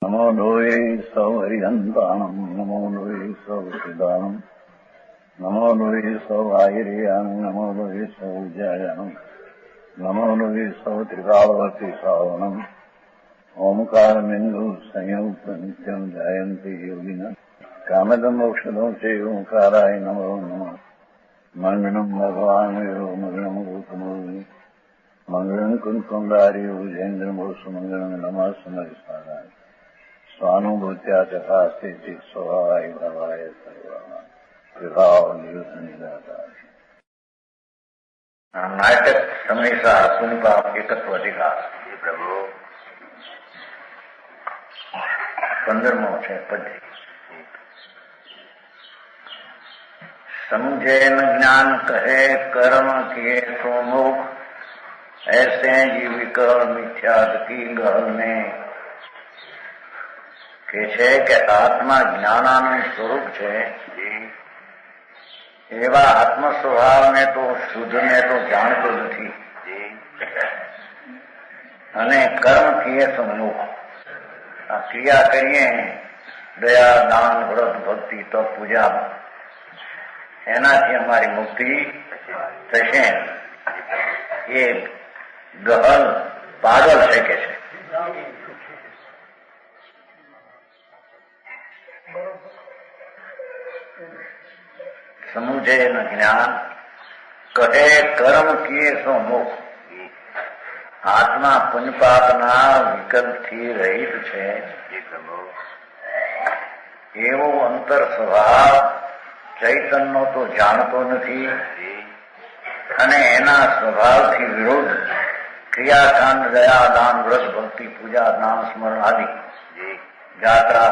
નમો લોહે સૌ હરિહંતાણમ નમો લોહે સૌ સિદાનમ નમો લોહે સૌ આયર્યાણમ નમો લોહે સૌ જયાણમ નમો લોહે સૌ ત્રિકાળવતી સાવણમ ઓમકારમિંદુ સંયુક્ત નિત્યમ જયંતિ યોગિના કામદમ ઔષધો છે ઓંકારાય નમો નમઃ મંગળમ ભગવાન વીરો મંગળમ ગૌતમોર્મિ મંગળમ કુંકુંડાર્યો જૈન્દ્રમો સુમંગળમ નમઃ સમરિસારાય સ્વાનુભૂત્યા તથા સ્થિતિ સ્વભાવાય ભાવાય સર્વા વિભાવ નિયુદ્ધ નિરાકાર નાટક સમયસા સુનપા એકત્વ અધિકાર એ પ્રભુ 15મો છે પદ્ય समझे न ज्ञान कहे कर्म किए तो मुख ऐसे जीविकल मिथ्याद की गहल में કે છે કે આત્મા જ્ઞાનાનું સ્વરૂપ છે એવા આત્મ સ્વભાવને તો શુદ્ધને તો જાણતો નથી અને કર્મ કીએ તો મુખ આ ક્રિયા કરીએ દયા દાન વ્રત ભક્તિ તો પૂજા એનાથી અમારી મુક્તિ થશે એ ગહલ પાગલ છે કે છે સમુજે ન જ્ઞાન કહે કર્મ કિએ સો મુખ આત્મા પુણ્યપાપના વિકલ્પથી રહિત છે એવો અંતર સ્વભાવ ચૈતન્ય તો જાણતો નથી અને એના સ્વભાવથી વિરુદ્ધ ક્રિયાકાંડ દયા દાન વ્રત ભક્તિ પૂજા નામ સ્મરણ આદિ જાત્રા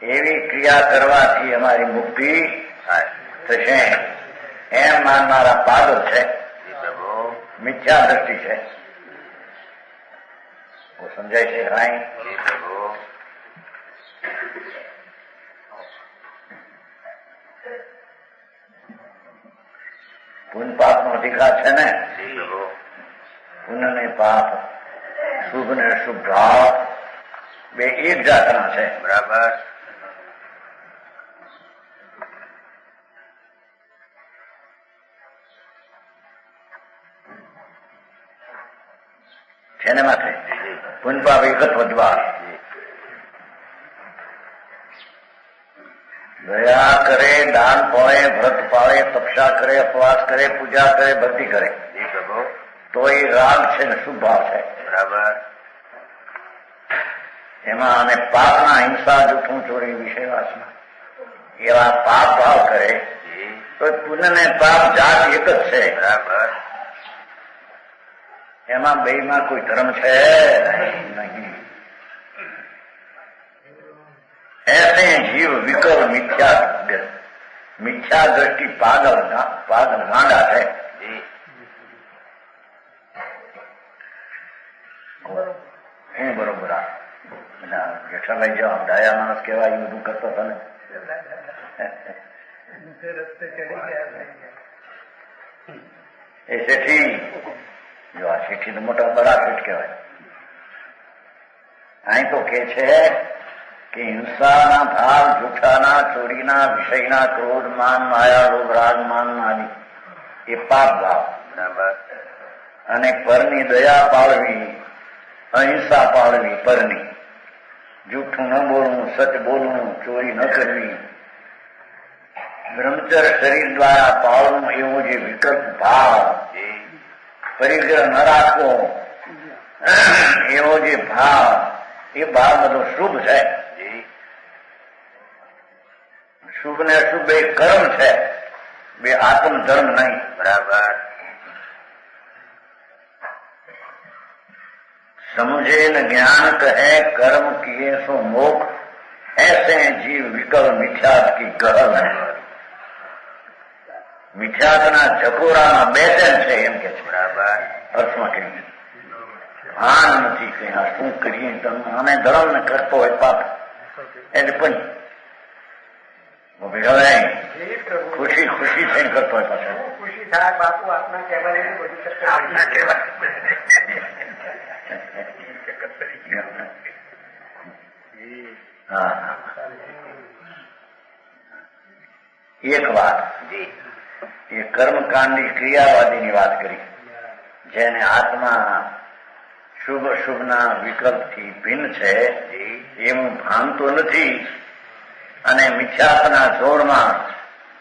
એવી ક્રિયા કરવાથી અમારી મુક્તિ થશે એમ માનનારા પાગલ છે મિથ્યા દ્રષ્ટિ છે સમજાય છે રાય પુણ્ય પાપ નો અધિકાર છે ને પુણ્ય ને પાપ શુભ ને શુભ ભાવ બે એક જાતના છે બરાબર છે ને માથે પુણ્ય પાપ એકત્વ દ્વાર દયા કરે દાન પાળે વ્રત પાળે તપસ્યા કરે ઉપવાસ કરે પૂજા કરે ભક્તિ કરે તો એ રાગ છે ને શુભ ભાવ છે બરાબર એમાં અને પાપના હિંસા જૂઠું ચોરી વિષય વાસના એવા પાપ ભાવ કરે તો પુણ્ય ને પાપ જાત એક જ છે બરાબર એમાં બેમાં કોઈ ધર્મ છે નહીં ऐसे जीव विकल मिथ्या दृष्टि पागल गांडा है હું બરોબર જેઠાભાઈ જો ડાયા માણસ કેવા એ બધું કરતો હતો ને એ શેઠી જો આ શેઠી તો મોટા બડા શેઠ કહેવાય અહીં તો કે છે કે હિંસાના ભાવ જૂઠાના ચોરીના વિષયના ક્રોધ માન માયા લોભ રાગ માન આદિ એ પાપ ભાવ અને પરની દયા પાળવી અહિંસા પાળવી પરની જૂઠું ન બોલવું સચ બોલવું ચોરી ન કરવી બ્રહ્મચર્ય શરીર દ્વારા પાળવું એવો જે વિકલ્પ ભાવ પરિગ્રહ ન રાખવો એવો જે ભાવ એ ભાવ બધો શુભ છે શુભ ને અશુભ એ કર્મ છે બે આત્મ ધર્મ નહીં બરાબર સમझे न ज्ञान कहे कर्म किए सो मोक्ष ऐसे जीव विकल मिथ्यात की गहल है મિથ્યાતના ચકોરામાં બેચેન છે એમ કે છે બરાબર અર્થમાં કહ્યું ભાન નથી કે આ શું કરીએ તમે અમે ધર્મ ને કરતો હોય પાપ એટલે પણ ખુશી ખુશી થઈને કરતો હોય પાછો ખુશી થાય બાપુ આપના કહેવાય હા, એક વાત એ કર્મકાંડી ક્રિયાવાદીની વાત કરી, જેને આત્મા શુભ અશુભના વિકલ્પથી ભિન્ન છે એવું ભાનતો નથી અને મિથ્યાત્વના જોરમાં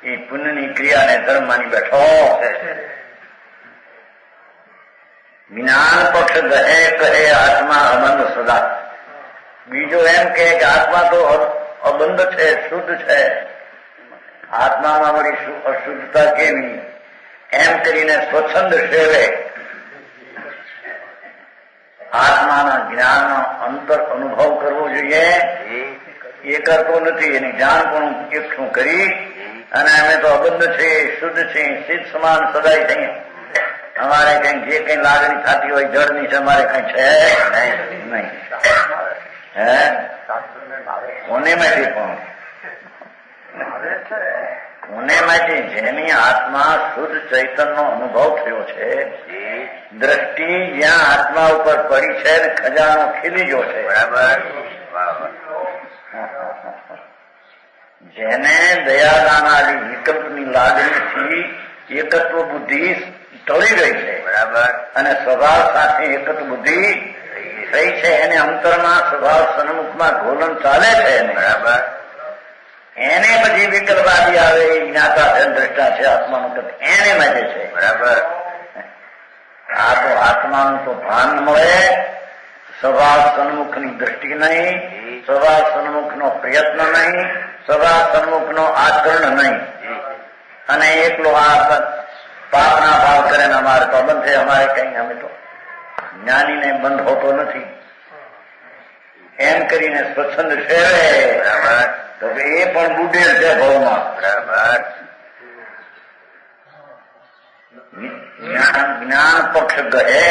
એ પુણ્યની ક્રિયાને ધર્મ માની બેઠો. જ્ઞાન પક્ષ કહે આત્મા અબંધ સદા. બીજો એમ કે આત્મા તો અબંધ છે, શુદ્ધ છે, આત્મામાં વળી અશુદ્ધતા કેવી એમ કરીને સ્વચ્છંદ સેવે આત્માના જ્ઞાનનો અંતર અનુભવ કરવો જોઈએ. એ કરતો નથી. એની જ્ઞાન પણ એકઠું કરી અને અમે તો અબંધ છે, શુદ્ધ છે, સિદ્ધ સમાન સદાય થઈએ. અમારે કઈ જે કઈ લાગણી થતી હોય જળની છે, અમારે કઈ છે નહીં. હે કોને માટે પણ કોને માટે જેની આત્મા શુદ્ધ ચૈતનનો અનુભવ થયો છે, દ્રષ્ટિ જ્યાં આત્મા ઉપર પડી છે ને ખજાનો ખીલી ગયો છે. બરાબર. જેને દયાદાનારી વિકલ્પની લાગણીથી એકત્વ બુદ્ધિ ટળી ગઈ છે. બરાબર. અને સ્વભાવ સાથે એકત્વ બુદ્ધિ થઈ છે. એને અંતરમાં સ્વભાવ સન્મુખમાં ગોલન ચાલે છે. બરાબર. એને પછી વિકલ્પવાદી આવે, જ્ઞાતા છે, દ્રષ્ટા છે, આત્માનું તત્વ એને માટે છે. બરાબર. આ તો આત્માનું તો ભાન મળે, સ્વભાવ સન્મુખની દ્રષ્ટિ નહીં, સ્વભાવ સન્મુખનો પ્રયત્ન નહીં, સ્વભાવ સન્મુખનો આચરણ નહીં. અને એકલો આ પાપના ભાવ કરે ને અમારે તો બંધ છે, અમારે કઈ અમે તો જ્ઞાનીને બંધ હોતો નથી એમ કરીને સ્વચ્છંદ સેવે. બરાબર. તો એ પણ બુડેલ છે ભાવમાં. બરાબર. જ્ઞાન પક્ષ ગયે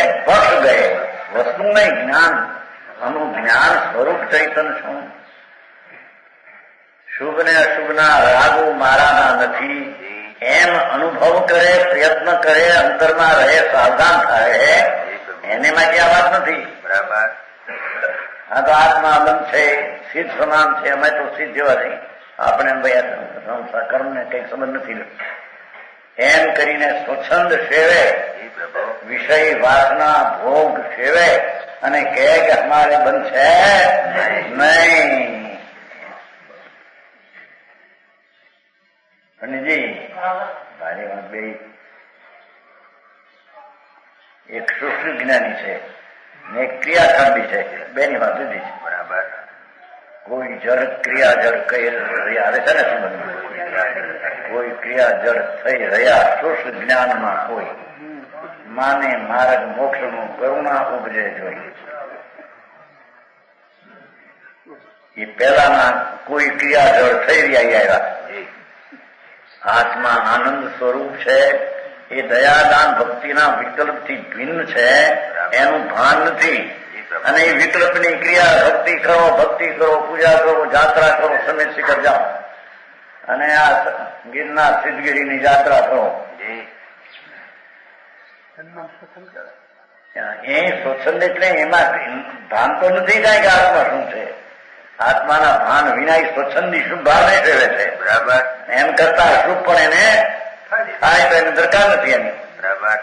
વસ્તુ નહીં, જ્ઞાન આનું જ્ઞાન સ્વરૂપ ચૈતન છું. શુભ ને અશુભના રાગો મારાના નથી એમ અનુભવ કરે, પ્રયત્ન કરે, અંતરમાં રહે, સાવધાન થાય, એને માટે આ વાત નથી. બરાબર. આ તો આત્મા અબંધ છે, સિદ્ધ સમાન છે, અમે તો સિદ્ધ જેવા નહીં, આપણે કર્મને કઈ સંબંધ નથી એમ કરીને સ્વચ્છંદ સેવે, વિષય વાસના ભોગ સેવે અને કહે કે અમારે બંધ છે નહીં. જી મારી વાત બે એક સૃષ્ટિ જ્ઞાની છે ને એક ક્રિયાખંડી છે, બેની વાત જુદી છે. બરાબર. કોઈ જળ ક્રિયા જળ કહી રહ્યા છે ને સંબંધ, કોઈ ક્રિયા જળ થઈ રહ્યા સૃષ્ટિ જ્ઞાનમાં, કોઈ માને માર્ગ મોક્ષનું કરુણા ઉપજે જોઈએ. એ પહેલાના કોઈ ક્રિયા જળ થઈ રહ્યા આવ્યા. આત્મા આનંદ સ્વરૂપ છે, એ દયાદાન ભક્તિના વિકલ્પથી ભિન્ન છે, એનું ભાન નથી. અને એ વિકલ્પની ક્રિયા ભક્તિ કરો, પૂજા કરો, જાત્રા કરો, સમેત શિખર જાઓ અને આ ગિરનાર સિદ્ધગીરીની યાત્રા કરો. એ સ્વચ્છંદ એટલે એમાં ભાન તો નથી થાય કે આત્મા શું છે. આત્માના ભાન વિના સ્વચ્છંદી શુભ ભાવને સેવે છે. બરાબર. એમ કરતા અશુભ પણ એને થાય તો એને દરકાર નથી એની. બરાબર.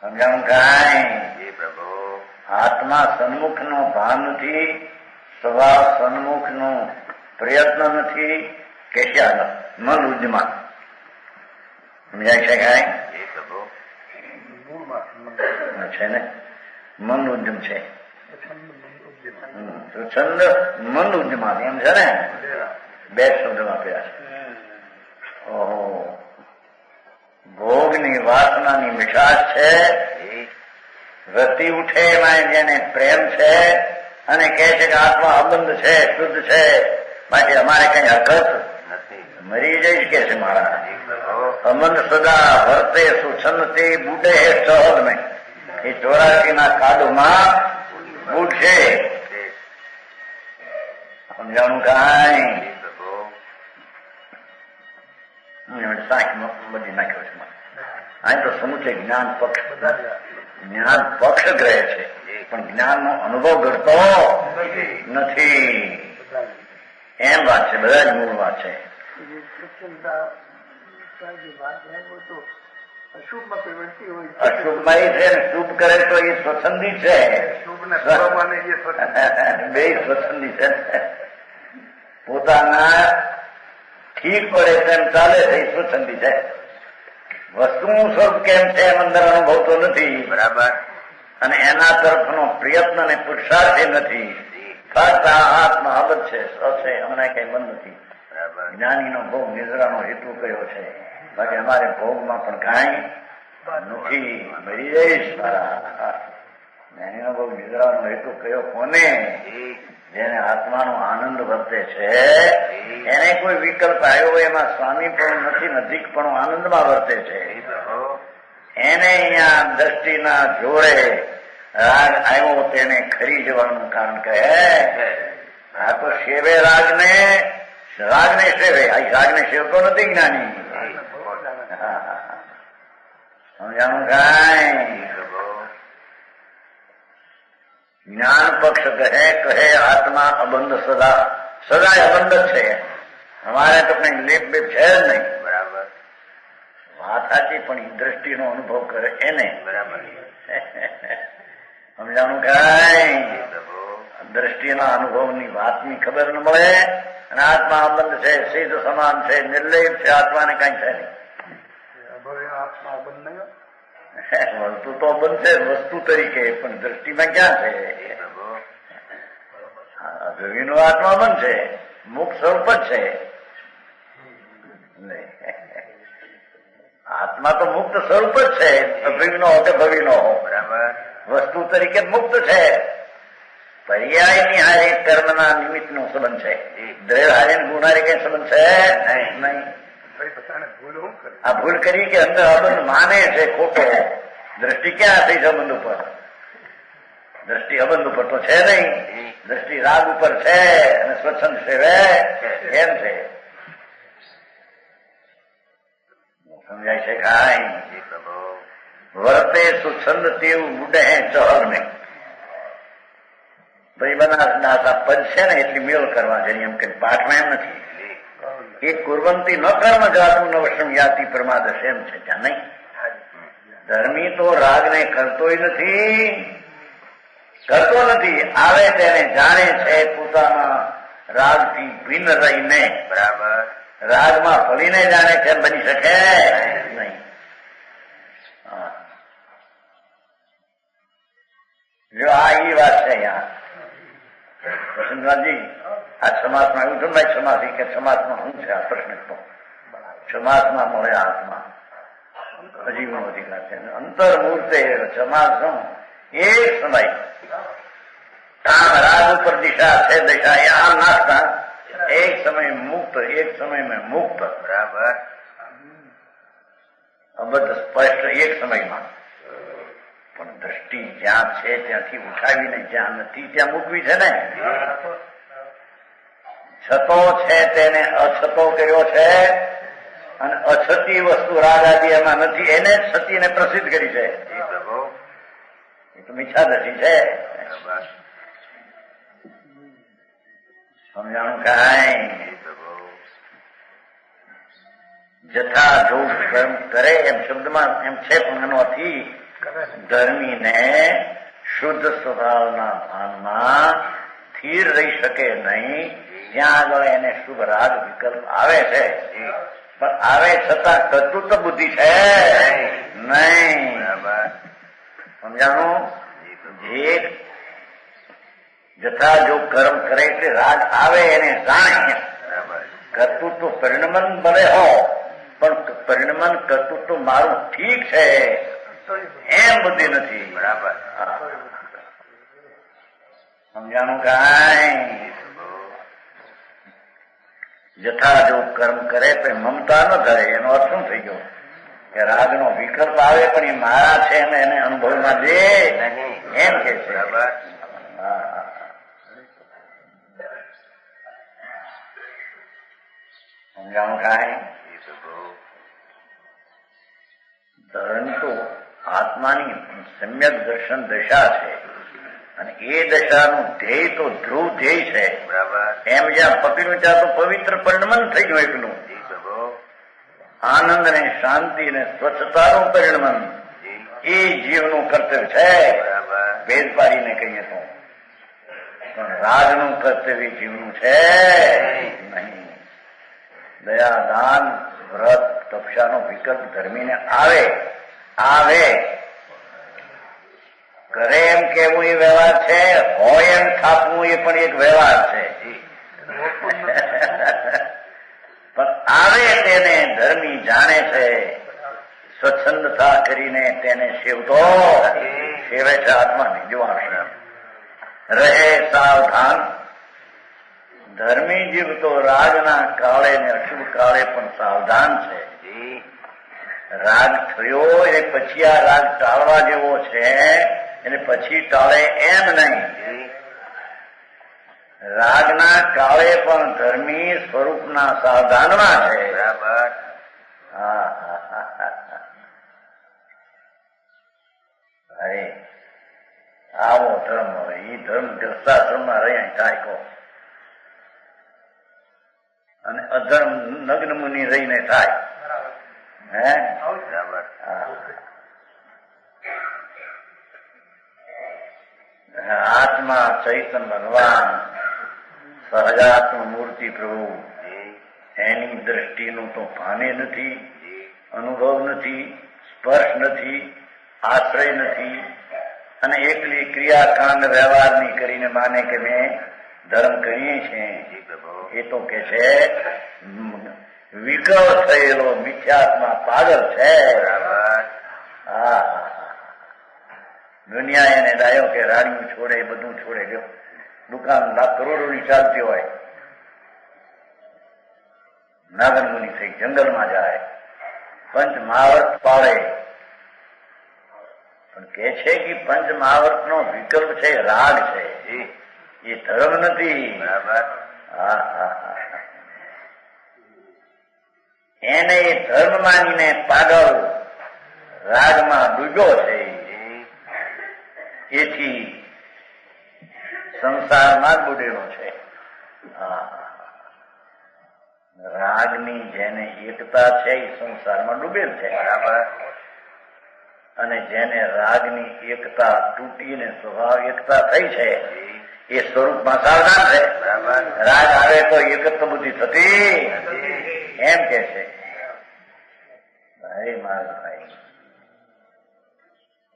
સમજાણું કાંઈ? પ્રભુ આત્મા સન્મુખ નો ભાન નથી, સ્વભાવ સન્મુખ નો પ્રયત્ન નથી, કે ક્યાં મન ઉદ્યમાં સમજાય છે કાંઈ? પ્રભુ છે ને મન ઉદ્યમ છે, છંદ મન ઉદ્યમાં એમ છે ને, બે શબ્દમાં આપ્યા છે. ઓહો, ભોગની વાસનાની મીઠાશ છે, રતિ ઉઠે એમાં જેને પ્રેમ છે અને કહે છે કે આત્મા અબંધ છે, શુદ્ધ છે, માટે અમારે કઈ હરકત નથી, મરી જઈશ કે છે મારા. અમંદ સદા વર્તે સુછંદતે બુડે હે સહજ નહીં. એ 84 કાદોમાં બુડશે. સમજાણું કાંઈ? બધી નાખ્યો છે અહીં તો સમુચય જ્ઞાન પક્ષ ગ્રહે છે, પણ જ્ઞાનનો અનુભવ કરતો નથી. એમ વાત છે, બધા જ મૂળ વાત છે. અશુભમાં પ્રવૃત્તિ હોય, અશુભમાં એ છે ને શુભ કરે તો એ સ્વચ્છંદી છે, બે સ્વચ્છંદી છે. પોતાના ઠીક પડે તેમ ચાલે છે, એ સ્વચ્છંદી છે. વસ્તુનું સ્વરૂપ કેમ છે એમ અંદર અનુભવતો નથી, બરાબર, અને એના તરફનો પ્રયત્ન અને પુરુષાર્થ નથી. ફક્ત આત્મા અબધ છે, છે, અમને કઈ બંધ નથી. જ્ઞાનીનો ભોગ નિદ્રાનો હેતુ કયો છે, બાકી અમારે ભોગમાં પણ કાંઈ નથી. મરી જઈશ મારા. જ્ઞાનીનો ભોગ નિદ્રાનો હેતુ કયો કોને? જેને આત્માનો આનંદ વર્તે છે, એને કોઈ વિકલ્પ આવ્યો હોય એમાં સ્વામી પણ નથી, નજીક પણ આનંદમાં વર્તે છે. એને અહીંયા દ્રષ્ટિના જોડે રાગ આવ્યો તેને ખરી જવાનું કારણ કહે આ તો સેવે રાગને સેવે, રાગને સેવતો નથી જ્ઞાની. સમજાણું કાંઈ? જ્ઞાન પક્ષ કહે આત્મા અબંધ સદાય અબંધ છે. અમારે તો કઈ લેપ બેપ છે જ નહીં, બરાબર. વાત સાચી, પણ એ દ્રષ્ટિનો અનુભવ કરે એને, બરાબર. સમજાણું કાંઈ? દ્રષ્ટિના અનુભવની વાતની ખબર ન મળે. અને આત્મા અબંધ છે, સિદ્ધ સમાન છે, નિર્લેપ છે, આત્માને કઈ છે નહીં. આત્મા બંધ નહીં, વસ્તુ તો બંધ છે વસ્તુ તરીકે, પણ દ્રષ્ટિમાં ક્યાં છે? અભિનો આત્મા બંધ છે, મુક્ત સ્વરૂપ જ છે. આત્મા તો મુક્ત સ્વરૂપ જ છે, અભિનો કે ભવિનો, બરાબર. વસ્તુ તરીકે મુક્ત છે. પર્યાયની હારે કર્મના નિમિત્તનો સંબંધ છે. દ્રવ્ય હારે ગુણારે કઈ સંબંધ છે નહીં. આ ભૂલ કરી કે અંદર અબંધ માને છે ખોટો. દ્રષ્ટિ ક્યાં થઈ સંબંધ ઉપર? દ્રષ્ટિ અબંધ ઉપર તો છે નહીં, દ્રષ્ટિ રાગ ઉપર છે અને સ્વચ્છંદ સેવે એમ છે. સમજાય છે કાંઈ? વર્તે સુછંદ તેવું બુડે ચહર નહીં. ભાઈ બનાસના પદ છે ને એટલી મેળ કરવા જોઈએ, એમ કે પાઠમાં એમ નથી. એ કુર્વંતી ન કર્મ જાતું નવશમ યાતિ પ્રમાદ એમ છે ત્યાં નહીં. ધર્મી તો રાગને કરતોય નથી, આવે તેને જાણે છે પોતાના રાગથી ભિન્ન રહીને, બરાબર. રાગમાં ફળીને જાણે છે, બની શકે નહીં. જો આ એ વાત છે અહીંયા વસંતરાજી. આ સમાસમાં એવું છે ભાઈ, સમાસી કે સમાસમાં શું છે? આ પ્રશ્ન તો સમાસમાં મળે આત્મા અજીવનો અધિકાર છે. અંતર્મૂર્તે સમાસનું એક સમય કામ રાગ ઉપર દિશા છે, દિશા યા નાખતા એક સમય મુક્ત, એક સમય મેં મુક્ત, બરાબર. અબદ્ધ સ્પષ્ટ એક સમયમાં, પણ દ્રષ્ટિ જ્યાં છે ત્યાંથી ઉઠાવીને જ્યાં નથી ત્યાં મૂકવી છે ને. છતો છે તેને અછતો કર્યો છે, અને અછતી વસ્તુ રાગ આદિ એમાં નથી, એને જ છતીને પ્રસિદ્ધ કરી છે. એ તો મિથ્યાદશી છે. સમજાણું કાંઈ? જથા જો કર્મ કરે એમ શબ્દમાં એમ છે, પણ એનો અથી ધર્મીને શુદ્ધ સ્વભાવના ભાનમાં સ્થિર રહી શકે નહીં. જ્યાં આગળ એને શુભ રાગ વિકલ્પ આવે છે, પણ આવે છતાં કર્તૃત્વ બુદ્ધિ છે નહીં. સમજાણું? જે જથા જો કર્મ કરે એટલે રાગ આવે એને જાણે. કર્તૃત્વ પરિણમન ભલે હો, પણ પરિણમન કર્તૃત્વ મારું ઠીક છે એમ બુદ્ધિ નથી, બરાબર. સમજાણું કાંઈ? જથા જો કર્મ કરે તો મમતા ન ધરે. એનો અર્થ શું થઈ ગયો? કે રાગનો વિકલ્પ આવે પણ એ મારા છે એમ એને અનુભવમાં દે એમ કે છે, બરાબર. સમજાણું કાંઈ? ધર્મ તો આત્માની સમ્યક દર્શન દશા છે. અને એ દશાનું ધ્યેય તો ધ્રુવ ધ્યેય છે. બરાબર. એમ જ્યાં પકડ્યું ત્યાં તો પવિત્ર પરિણમન થઈ ગયું એકલું. આનંદ ને શાંતિ ને સ્વચ્છતાનું પરિણમન એ જીવનું કર્તવ્ય છે. ભેદ પાડીને કહીએ તો પણ રાજનું કર્તવ્ય જીવનું છે નહીં. દયા દાન વ્રત તપસ્યાનો વિકલ્પ ધર્મીને આવે કરે એમ કેવું એ વ્યવહાર છે, હોય એમ થાપવું એ પણ એક વ્યવહાર છે. પણ આવે તેને ધર્મી જાણે છે, સ્વચ્છંદતા કરીને તેને સેવતો સેવે છે આત્મા નિજવાશે. રહે સાવધાન. ધર્મી જીવ તો રાજના કાળે ને અશુભ કાળે પણ સાવધાન છે. રાગ થયો એટલે પછી આ રાગ ટાળવા જેવો છે, એને પછી ટાળે એમ નહીં. રાગના કાળે પણ ધર્મી સ્વરૂપના સાવધાનમાં છે. બરાબર. અરે આવો ધર્મ હવે એ ધર્મ ગ્રસ્તાશ્રમમાં રહ્યા થાય કહો, અને અધર્મ નગ્ન મુનિ રહીને થાય. હે બરાબર. આત્મા ચૈતન ભગવાન સહજાત્મ મૂર્તિ પ્રભુ એની દ્રષ્ટિનું તો ભાને નથી, અનુભવ નથી, સ્પર્શ નથી, આશ્રય નથી, અને એકલી ક્રિયાકાંડ વ્યવહારની કરીને માને કે મેં ધર્મ કરીએ છીએ. એ તો કે છે વિકળ થયેલો મિથ્યાત્મા પાગલ છે. દુનિયા એને ડાયો કે રાણીઓ છોડે બધું છોડે ગયો, દુકાન લાખ કરોડોની ચાલતી હોય, નાગન મુનિ થઈ જંગલમાં જાય, પંચ મહાવર્ત પાળે. પણ કે છે કે પંચ મહાવર્ત નો વિકલ્પ છે, રાગ છે, એ ધર્મ નથી. એને એ ધર્મ માનીને પાગલ રાગમાં ડૂબ્યો છે. એથી સંસારમાં બુડેલો છે. રાગની જેને એકતા છે એ સંસારમાં ડૂબેલ છે. બરાબર. અને જેને રાગની એકતા તૂટીને સ્વભાવ એકતા થઈ છે એ સ્વરૂપમાં સાવધાન છે. બરાબર. રાગ આવે તો એકત્વ બુદ્ધિ થતી એમ કે છે. ભાઈ મારા ભાઈ,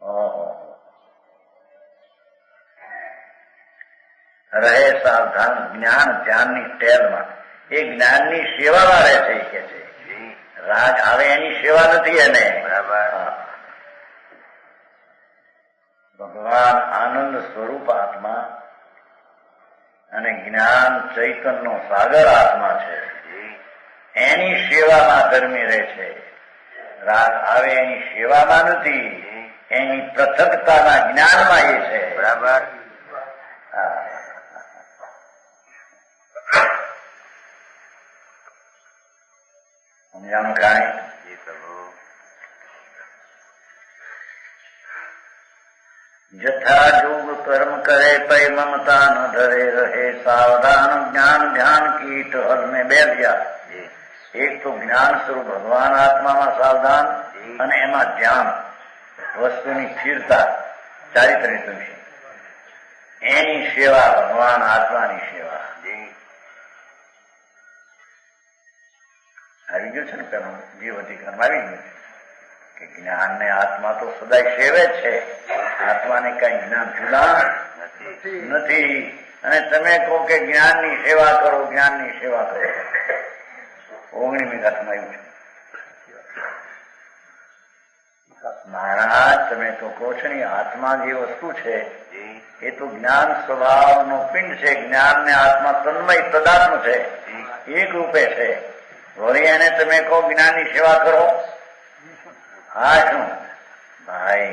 ઓહો, રહે સાવધાન જ્ઞાન ધ્યાનની ટેલમાં. એ જ્ઞાનની સેવામાં રહે છે. કે છે રાગ આવે એની સેવા નથી એને. બરાબર. ભગવાન આનંદ સ્વરૂપ આત્મા અને જ્ઞાન ચૈતનનો સાગર આત્મા છે. એની સેવામાં ધર્મી રહે છે. રાગ આવે એની સેવામાં નથી, એની પૃથકતાના જ્ઞાનમાં એ છે. બરાબર. સમજાણું કાંઈ? જથા જોગ કર્મ કરે પૈ મમતા ન ધરે, રહે સાવધાન જ્ઞાન ધ્યાન કીટ હર મેં બેઠ્યા. એક તો જ્ઞાન સ્વરૂપ ભગવાન આત્મામાં સાવધાન, અને એમાં ધ્યાન વસ્તુની સ્થિરતા ચારિત્રિક છે. એની સેવા ભગવાન આત્માની સેવા. આવી ગયું છે ને પેલું જીવ અધિકાર આવી ગયું છે કે જ્ઞાન ને આત્મા તો સદાય સેવે જ છે. આત્માને કઈ જ્ઞાન જુદા નથી. અને તમે કહો કે જ્ઞાનની સેવા કરો, જ્ઞાનની સેવા કરો. 19મી ગાથામાં આવ્યું છે. મહારાજ તમે તો કહો છો ને આત્મા જે વસ્તુ છે એ તો જ્ઞાન સ્વભાવનો પિંડ છે. જ્ઞાન ને આત્મા તન્મય તદાત્મ છે, એક રૂપે છે. વળી એને તમે કહો જ્ઞાનની સેવા કરો. હા શું ભાઈ,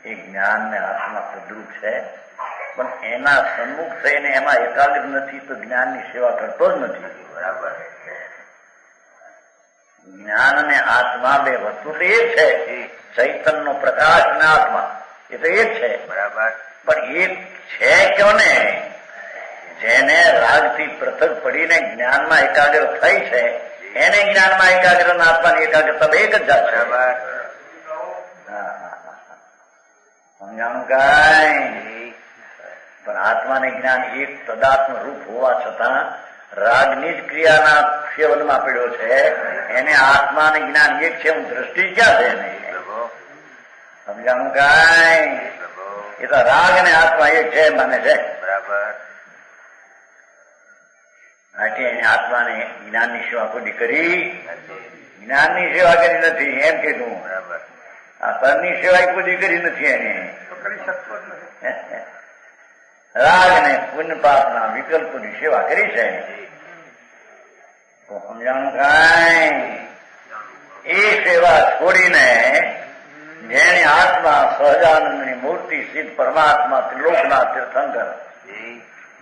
એ જ્ઞાન ને આત્મા તદ્રુપ છે, પણ એના સન્મુખ થઈને એમાં એકાગ્ર નથી તો જ્ઞાનની સેવા કરતો જ નથી. બરાબર. જ્ઞાન અને આત્મા બે વસ્તુ તો એક છે. ચૈતનનો પ્રકાશ ને આત્મા એ તો એક છે. બરાબર. પણ એક છે ક્યો ને જેને રાગથી પૃથક પડીને જ્ઞાનમાં એકાગ્ર થઈ છે એને જ્ઞાનમાં એકાગ્ર અને આત્માની એકાગ્રતા એક જ જાત છે. સમજાણું કાંઈ? પણ આત્માને જ્ઞાન એક તદાત્મ રૂપ હોવા છતાં રાગની જ ક્રિયાના સેવનમાં પડ્યો છે. એને આત્માને જ્ઞાન એક છે હું દ્રષ્ટિ ક્યાં છે એને? સમજાણું કાંઈ? એ તો રાગ ને આત્મા એક છે મને છે. બરાબર. એને આત્માને જ્ઞાનની સેવા કોઈ કરી, જ્ઞાનની સેવા કરી નથી એમ કીધું. બરાબર. આ પરની સેવા કોઈ કરી નથી એને. રાગ ને પુણ્ય પાપના વિકલ્પોની સેવા કરી છે. તો સમજાણું કાંઈ? એ સેવા છોડીને જેને આત્મા સહજાનંદની મૂર્તિ સિદ્ધ પરમાત્મા ત્રિલોકના તીર્થંકર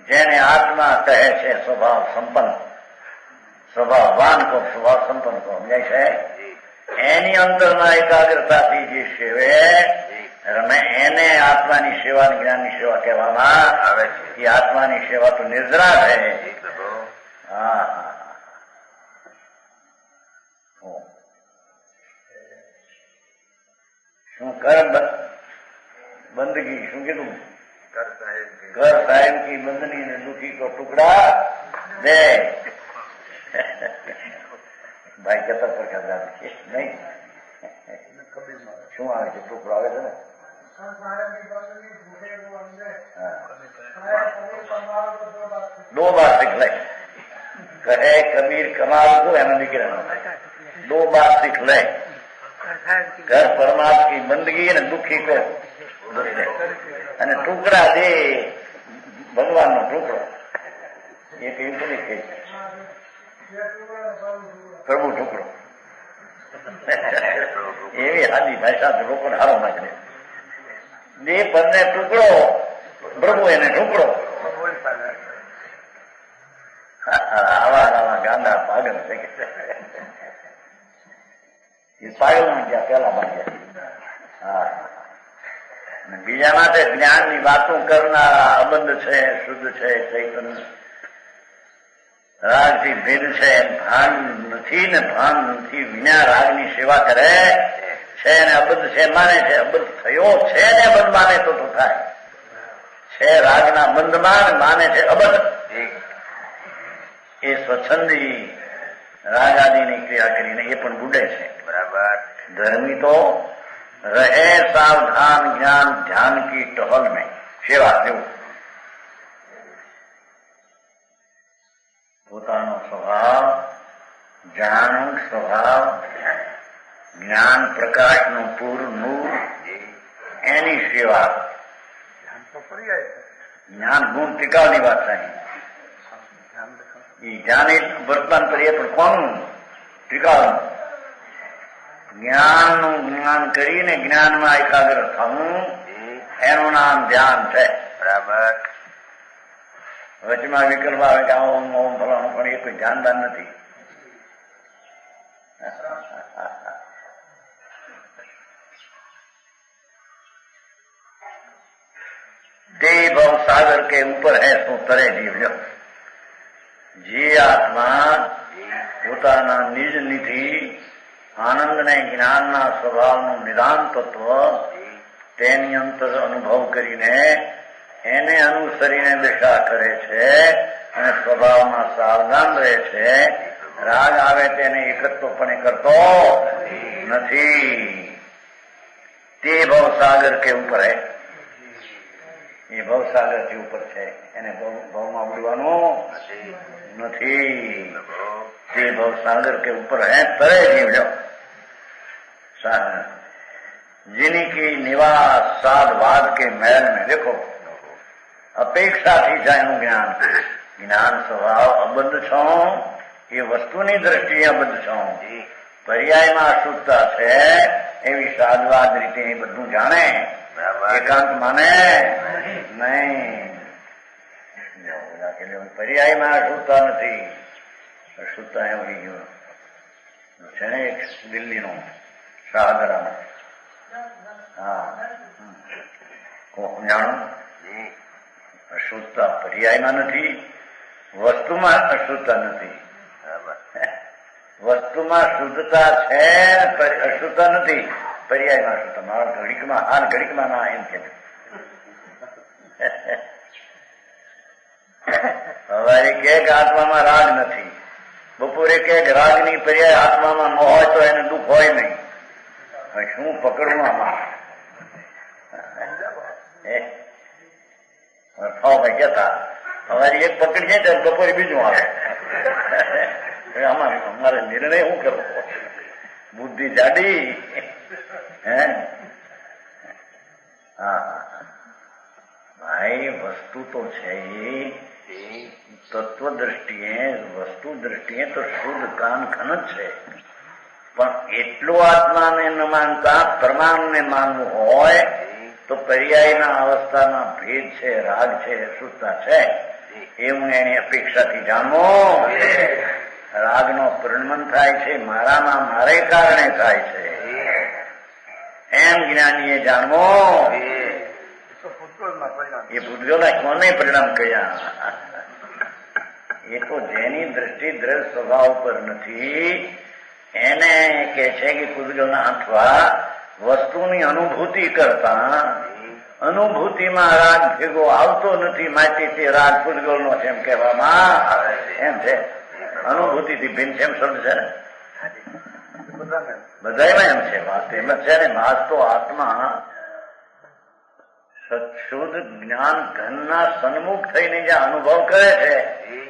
જેને આત્મા કહે છે સ્વભાવ સંપન્ન, સ્વભાવવાન કો સ્વભાવ સંપન્ન કો સમજાય છે. એની અંતરના એકાગ્રતાથી જે સેવે એને આત્માની સેવા જ્ઞાનની સેવા કહેવામાં આવે છે. એ આત્માની સેવા તો નિર્જરા છે. હા હા. શું કર બંદગી શું કીધું? ઘર સાહેબ કી બંદની ને દુખી કો ટુકડા દે. ભાઈ કતા પર કદા છે નહીં? શું આવે છે? ટુકડો આવે છે ને? दो बार सीख ले. कहे कबीर कमाल को एना निकलना. दो बार सीख ले. घर परमात्मा की बंदगी ने दुखी को અને ટુકડા દે ભગવાન નો ટુકડો એ કયું નહીં કહે પ્રભુ ટુકડો એવી સાદી ભાષા લોકોને હારો નાખે. બે પદને ટુકડો પ્રભુ એને ટુકડો. આવા ગાંડા પાગલ છે કે એ પાગલ માં ગયા પેલા બાંધ્યા. હા. બીજા માટે જ્ઞાન ની વાતો કરનારા અબંધ છે, શુદ્ધ છે, ચૈતન્ય રાગથી ભેદ છે, ભાન નથી ને ભાન નથી વિના રાગની સેવા કરે છે ને અબદ્ધ છે માને છે. અબદ્ધ થયો છે ને અબદ્ધ માને તો થાય છે. રાગના બંધમાં માને છે અબદ્ધ. એ સ્વચ્છંદી રાગ આદિની ક્રિયા કરીને એ પણ બુડે છે. બરાબર. ધર્મી તો રહે सावधान ज्ञान ध्यान की टहल में सेवा देव. પોતાનો સ્વભાવ જાણ સ્વભાવ જ્ઞાન પ્રકાશનું પૂરનું એની સેવા. જ્ઞાન ગુણ ટીકાવની વાત થાય. એ જ્ઞાન વર્તમાન કરીએ પણ કોનું ટીકાવનું? જ્ઞાનનું જ્ઞાન કરીને જ્ઞાનમાં એકાગ્ર થવું એનું નામ ધ્યાન છે. બરાબર. વચમાં વિકલ્પ આવે કે ઓમ ઓમ ફલાણું પણ એ કોઈ ધ્યાનદાન નથી. તે ભવ સાગર કે ઉપર હે શું તરે જીવજો. જે આત્મા પોતાના નિજ નિધિ આનંદ ને જ્ઞાનના સ્વભાવનું નિદાન તત્વ તેની અંતર અનુભવ કરીને એને અનુસરીને દિશા કરે છે અને સ્વભાવમાં સાવધાન રહે છે. રાગ આવે તેને એકત્વપણે કરતો નથી. તે ભવસાગર કે ઉપર હે. એ ભવસાગર થી ઉપર છે. એને ભવમાં ઉડવાનું નથી. તે ભવસાગર के ऊपर है तरे जीव जो जिन्हीं की निवास साधवाद के महल में देखो अपेक्षा थी जाए ज्ञान ज्ञान स्वभाव अबद्ध छो એ વસ્તુની દ્રષ્ટિએ અબદ્ધ છો. પર્યાયમાં અશુદ્ધતા છે એવી સાધવાદ રીતે એ બધું જાણે. એકાંત માને નહીં. પર્યાયમાં અશુદ્ધતા નથી. અશુદ્ધતા એમ વળી ગયું છે ને એક દિલ્હીનો શાહદરામાં. હા જાણો અશુદ્ધતા પર્યાયમાં નથી, વસ્તુમાં અશુદ્ધતા નથી. વસ્તુમાં શુદ્ધતા છે, અશુદ્ધતા નથી. પર્યાયમાં અશુદ્ધતા. મારા ઘડીકમાં હાલ ઘડીકમાં ના એમ કે સવારે કે આત્મામાં રાગ નથી, બપોરે કે રાગની પર્યાય આત્મામાં ન હોય તો એને દુઃખ હોય નહીં. શું પકડવું આમાં? ભાઈ કેતા સવારે એક પકડી જાય ત્યારે બપોરે બીજું આવે. અમારે નિર્ણય શું કરવો? બુદ્ધિ જાડી. ભાઈ વસ્તુ તો છે તત્વ દ્રષ્ટિએ, વસ્તુ દ્રષ્ટિએ તો શુદ્ધ કાન ઘન જ છે. પણ એટલું આત્માને ન માનતા પરમાણુને માનવું હોય તો પર્યાયના અવસ્થાના ભેદ છે, રાગ છે, અશુદ્ધતા છે, એવું એની અપેક્ષાથી જાણવો. રાગનો પરિણમન થાય છે મારામાં, મારે કારણે થાય છે એમ જ્ઞાનીએ જાણવો. એ ભૂતગલના કોને પરિણામ કર્યા? એ તો જેની દ્રષ્ટિ દ્રવ્ય સ્વભાવ પર નથી એને કે છે કે ભૂતગલના અથવા વસ્તુની અનુભૂતિ કરતા અનુભૂતિમાં રાગ ભેગો આવતો નથી, માટે તે રાગ ભૂતગલનો છે એમ કહેવામાં આવે. એમ છે અનુભૂતિથી ભિન્ન છે એમ સમજે ને બધામાં એમ છે. વાત એમ જ છે ને. માસ તો આત્મા સત્શુદ્ધ જ્ઞાન ઘનના સન્મુખ થઈને જ્યાં અનુભવ કરે છે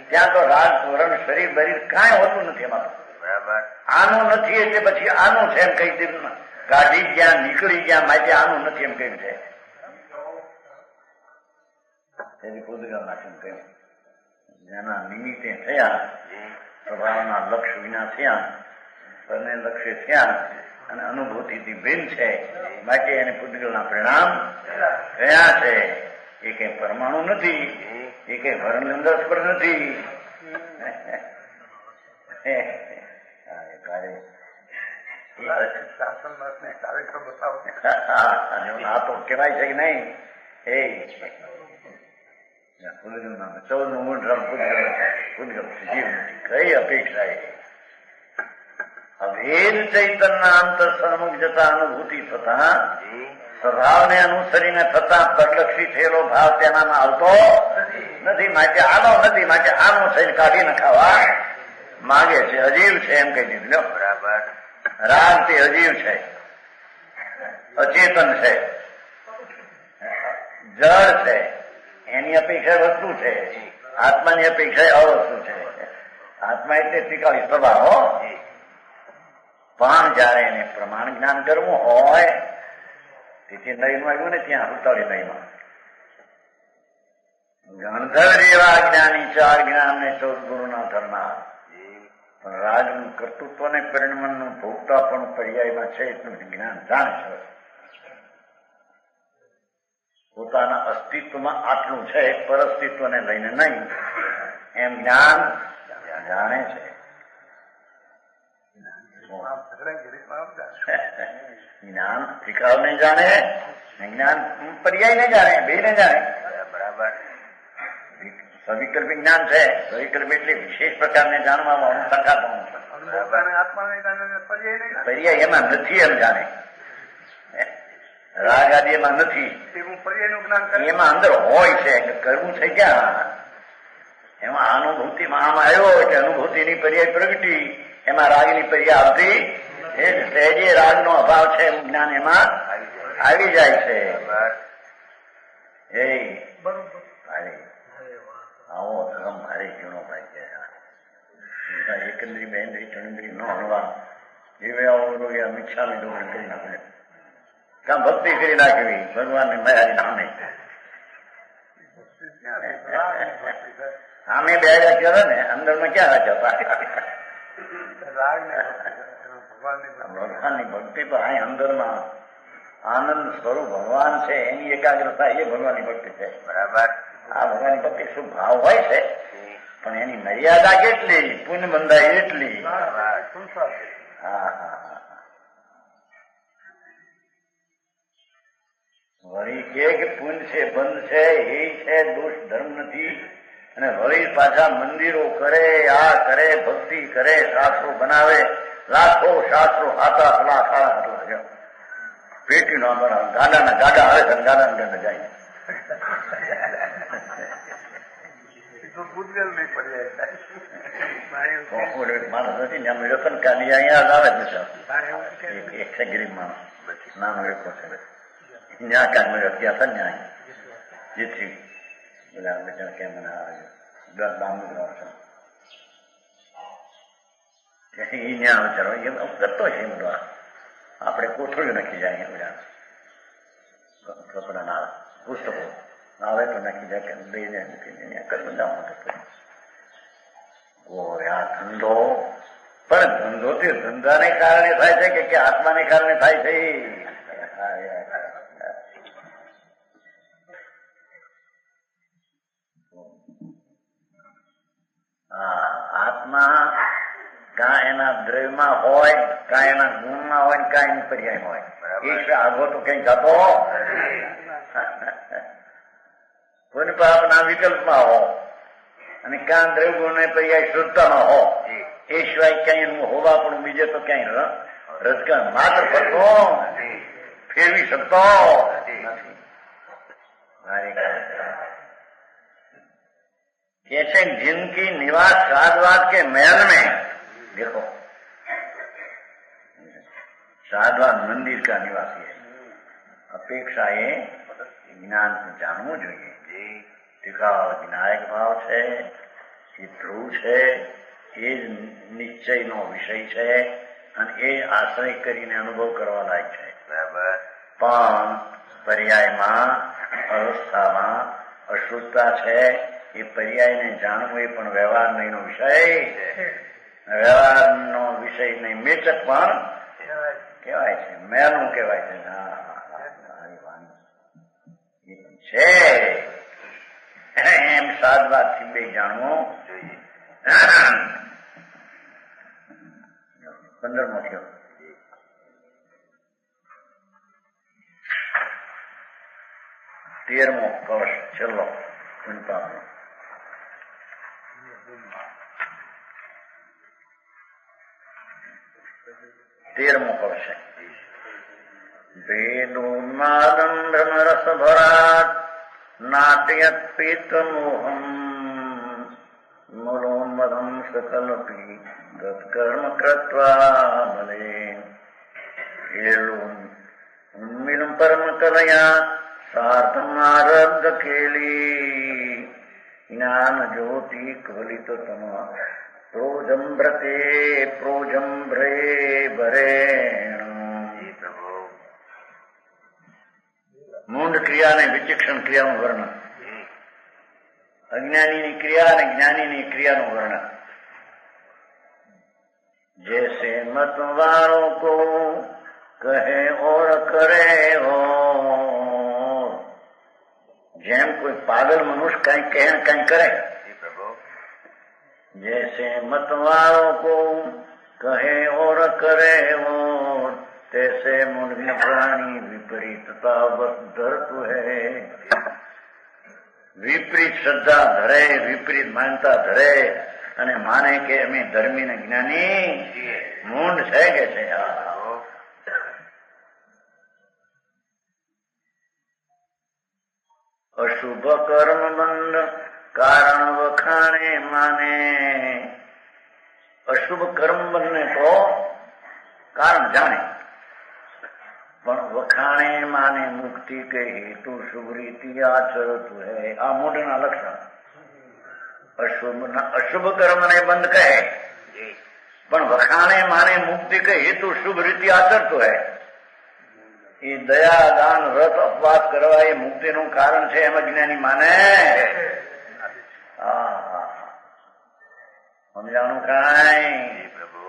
ત્યાં તો રાગ વરણ શરીર બરીર કાંઈ હોતું નથી. એમાં આનું નથી એટલે પછી આનું છે એમ કઈ દીધું, કાઢી ગયા નીકળી ગયા, માટે આનું નથી એમ કહ્યું છે. એની પૂદગલના કેમ કહ્યું જેના નિમિત્તે થયા, સ્વભાવના લક્ષ્ય વિના થયા, પરને લક્ષ્ય થયા અને અનુભૂતિથી ભિન્ન છે, માટે એને પૂદગલના પરિણામ થયા છે. એ કઈ પરમાણુ નથી, એ કઈ વર્ણનંદર પર નથી. આ તો કેવાય છે કે નહીં? એ પૂદગલ 14 મૂળ પૂદગલ જીવ નથી. કઈ અપેક્ષા? અભેદ ચૈતનના અંતર સન્મુખ જતા અનુભૂતિ થતા સ્વભાવને અનુસરીને થતા પરલક્ષી થયેલો ભાવ તેનામાં આવતો નથી, માટે આનો નથી, માટે આનું છે કાઢી નખાવા માગે છે. અજીવ છે એમ કહી દીધું. બરાબર. રાગ તે અજીવ છે, અચેતન છે, જળ છે. એની અપેક્ષા વસ્તુ છે, આત્માની અપેક્ષા અવસ્તુ છે. આત્મા એટલે ત્રિકાળી સ્વભાવ. પણ જયારે એને પ્રમાણ જ્ઞાન કરવું હોય, તેથી નયમાં આવ્યું ને ત્યાં 47 નયમાં ગણધર જેવા જ્ઞાની 4 જ્ઞાન ને 14 ગુરુના ધરનાર. પણ રાજનું કર્તૃત્વ ને પરિણમનનું ભોગતા પણ પર્યાયમાં છે એટલું જ્ઞાન જાણે છે. પોતાના અસ્તિત્વમાં આટલું છે, પર અસ્તિત્વને લઈને નહીં એમ જ્ઞાન જાણે છે. જ્ઞાન ત્રિકાળ ને જાણે, જ્ઞાન પર્યાય ને જાણે, બે ને જાણે. બરાબર. સવિકલ્પી જ્ઞાન છે. સવિકલ્પ એટલે વિશેષ પ્રકારને જાણવામાં સંકાતમાં. પર્યાય એમાં નથી એમ જાણે. રાગ આદિ એમાં નથી, એમાં અંદર હોય છે. કરવું છે ક્યાં? એમાં અનુભૂતિમાં આમ આવ્યો એટલે અનુભૂતિની પર્યાય પ્રગટી, એમાં રાગની પર્યાય આવતી એ સહેજે રાગનો અભાવ છે એવું જ્ઞાન એમાં આવી જાય છે. એ આવો ધર્મ ભારે કીણો ભાઈ કે એકંદરી બેન્દ્રી ચણિન્દ્રી નો હણવા એવે આવો મિચ્છામી દોષણ કરી નાખે, કાં ભક્તિ કરી નાખવી ભગવાનને મયારી નામે. આમે બે રાખ્યો ને અંદરમાં ક્યાં રાખ્યા? ભગવાનની ભક્તિ તો અહીં અંદરમાં આનંદ સ્વરૂપ ભગવાન છે એની એકાગ્રતા એ ભગવાનની ભક્તિ છે. બરાબર. આ ભગવાનની ભક્તિ શું ભાવ હોય છે, પણ એની મર્યાદા કેટલી, પુણ્ય બંધાય એટલી. હા. વળી કે પુંજ છે, બંધ છે, એ છે, દોષ ધર્મ નથી. અને વળી પાછા મંદિરો કરે, આ કરે, ભક્તિ કરે, શાસ્ત્રો બનાવે, લાખો શાસ્ત્રો હાથા હાથલા પેટી નો ગાડાના ગાડા આવે છે, ગાડા ગાડા જાય. ભૂતગલ નહીં પડી માણસ નથી ને અમે રતન કાલી અહીંયા આવે છે. એક છે ગરીબ માણસ, નાનો એકો છે, ન્યા કાંઈ મળ્યો ત્યાં હતા ન્યા જેથી બધા બેટા કેમ મને આવે કરતો છે બધા. આપણે કોથળીઓ નાખી જાય બધા કપડાના પુસ્તકો આવે તો નાખી જાય બે જાય મૂકીને બધા આ ધંધો પણ ધંધો તે ધંધાને કારણે થાય છે કે આત્માને કારણે થાય છે. આત્મા કાં એના દ્રવ્યમાં હોય, કાં એના ગુણમાં હોય, કાં એની પર્યાય હોય. ઈશ્વર આગો તો કઈ જતો પુન પાપના વિકલ્પમાં હો અને કાં દ્રવ્ય ગુણ પર્યાય શુદ્ધતામાં હો. એ સિવાય ક્યાંય એનું હોવા પણ બીજે તો ક્યાંય રજગાર માત્ર કરતો ફેરવી શકતો નથી. कैसे जिनकी निवास साधवाद के महल में, देखो साधवाद मंदिर का निवासी है, अपेक्षा ये ज्ञान को जानવું જોઈએ. ટીકાવ વિનાયક ભાવ છે, એ ધ્રુવ છે, એ જ નિશ્ચયનો વિષય છે અને એ આશ્રય કરીને અનુભવ કરવા લાયક છે. પણ પર્યાયમાં અવસ્થામાં અશુદ્ધતા છે. એ પર્યાયને જાણવું એ પણ વ્યવહાર નહીંનો વિષય, વ્યવહારનો વિષય નહીં, મેચક પણ કહેવાય છે, મેનું કહેવાય છે. છે એમ સાદવાદથી બે જાણવું જોઈએ. 15મો થયો. તેરમો કવચ છેલ્લો પુનપાપનો. 13મો કવચ છે. વેદોન્માદમ બ્રહ્મરસ ભરાટ નાટ્યત પીતમોહમ મૂલોન્મદમ સકલપી તત્કર્મ કૃત્વા બલે. ઉન્મિલમ પરમ કલયા સાર્થમારબ્ધ ખેલી જ્ઞાન જ્યોતિ કવલિત તમ પ્રોજમ્ભ્રતે પ્રોજમ્ભ્રે ભરેણ. મૂંડ ક્રિયા અને વિચક્ષણ ક્રિયાનું વર્ણન, અજ્ઞાનીની ક્રિયા અને જ્ઞાનીની ક્રિયાનું વર્ણન. जैसे मत वालों को कहे और करे हो, જેમ કોઈ પાગલ મનુષ્ય કઈ કહે કઈ કરે. जैसे मत वालों को कहे और करे हो, तैसे मुनिन प्राणी विपरीतता धरतु है. વિપરીત શ્રદ્ધા ધરે, વિપરીત માનતા ધરે અને માને કે અમે ધર્મી ને જ્ઞાની મૂંડ છે કે છે. અશુભ કર્મ બંધ કારણ વખાણે માને. અશુભ કર્મ બંધને તો કારણ જાણે પણ વખાણે માને મુક્તિ કે હેતુ શુભ રીતિ આચરતું હૈ. આ મૂઢના લક્ષણ. અશુભ કર્મને બંધ કહે પણ વખાણે માને મુક્તિ કે હેતુ શુભ રીતે આચરતો હૈ. એ દયા દાન વ્રત અપવાદ કરવા એ મુક્તિનું કારણ છે એમ જ્ઞાની માને. સમજાણું કાંઈ પ્રભુ.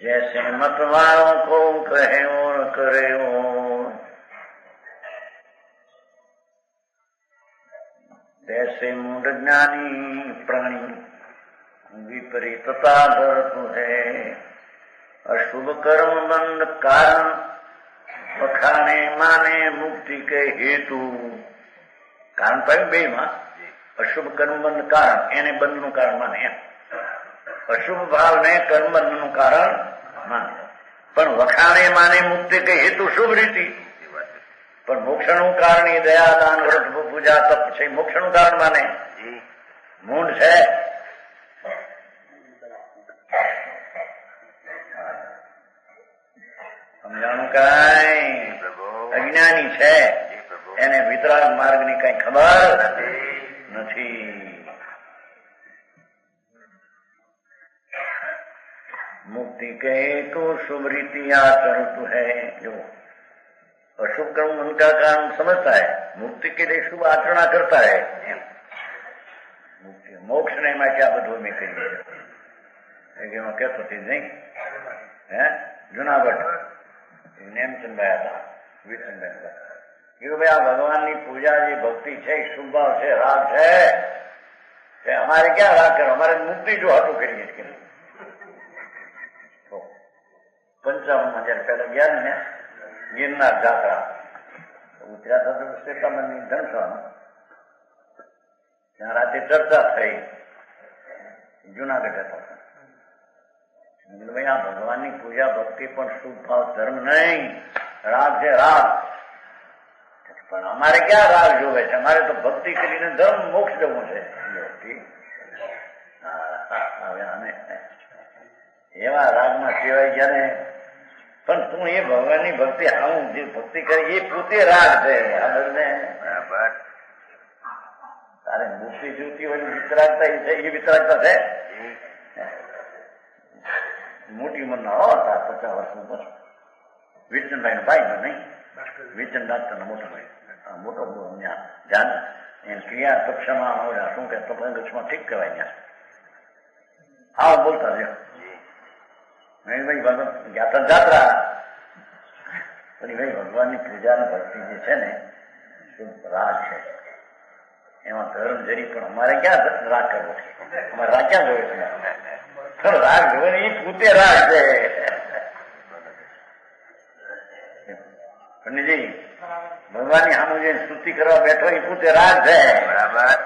जैसे मत वालों को कहे और करे और, तैसे ऐसे मूढ़ ज्ञानी प्राणी विपरीतता धरतु है। अशुभ कर्म बंध कारण वखाणे माने मुक्ति के हेतु। कारण पाયું બે માં અશુભ કર્મબંધ કારણ એને બંધનું કારણ માને. અશુભ ભાવને કર્મબંધનું કારણ માને, પણ વખાણે માને મુક્તિ કે હેતુ શુભ રીતિ. પણ મોક્ષનું કારણ એ દયા દાન વ્રત પૂજા તપ છે, મોક્ષનું કારણ માને. મૂંઢ છે, સમજાણું કઈ અજ્ઞાની છે, એને વિતરાગ માર્ગ ની કઈ ખબર નથી. मुक्ति के हेतु शुभ रीति आचरण है। जो अशुभ कर्म उनका काम समझता है, मुक्ति के लिए शुभ आचरण करता है. मुक्ति मोक्ष ने मैं क्या बधु में कही कहतो थी नहीं है जूनागढ़ नेमचंद भाई था भाई आ भगवान की पूजा जी भक्ति है, शुभ भाव है, राग है, हमारे क्या राग करो, हमारे मुक्ति जो हटू करिए इसके लिए. पंचावનમાં જયારે પહેલા ગયા ને ગિરનાર જાત્રા ઉતર્યા હતા તો શ્વેતામણની ધનસભામાં ત્યાં રાતે ચર્ચા થઈ. જુનાગઢ હતા. ભાઈ આ ભગવાનની પૂજા ભક્તિ પણ શુભ ભાવ ધર્મ નહીં, રાગ છે રાગ. પણ અમારે ક્યાં રાગ જોવે છે, અમારે તો ભક્તિ કરીને ધર્મ મોક્ષ જવું છે. હવે આને એવા રાગમાં કહેવાય જયારે પણ તું એ ભગવાનની ભક્તિ હું જે ભક્તિ કરી એ પોતે રાગ છે. આ બંને તારે મુક્તિ જોતી હોય વિતરાગતા એ છે, એ વિતરાગતા છે. મોટી ઉંમરના હતા 50 વર્ષનું પછી વિચનભાઈ નો ભાઈ નહીં, વિચન ડાક્ટર મોટો ભાઈ મોટો ધ્યાન એની ક્રિયા પક્ષમાં શું કે તપંગક્ષમાં ઠીક કહેવાય ત્યાં આવો બોલતા રહ્યો. ભાઈ ભગવાન ગયા જાત્રા પછી ભાઈ ભગવાનની પૂજા ને ભક્તિ જે છે ને શુભ રાગ છે, એમાં ધર્મ જરી પણ અમારે ક્યાં રાગ કરવો છે, અમારે રાગ ક્યાં જોવે છે, રાગ જોવે ને એ પોતે રાગ છે. પંડિતજી ભગવાનની સામે જે સ્તુતિ કરવા બેઠો એ પોતે રાગ છે. બરાબર,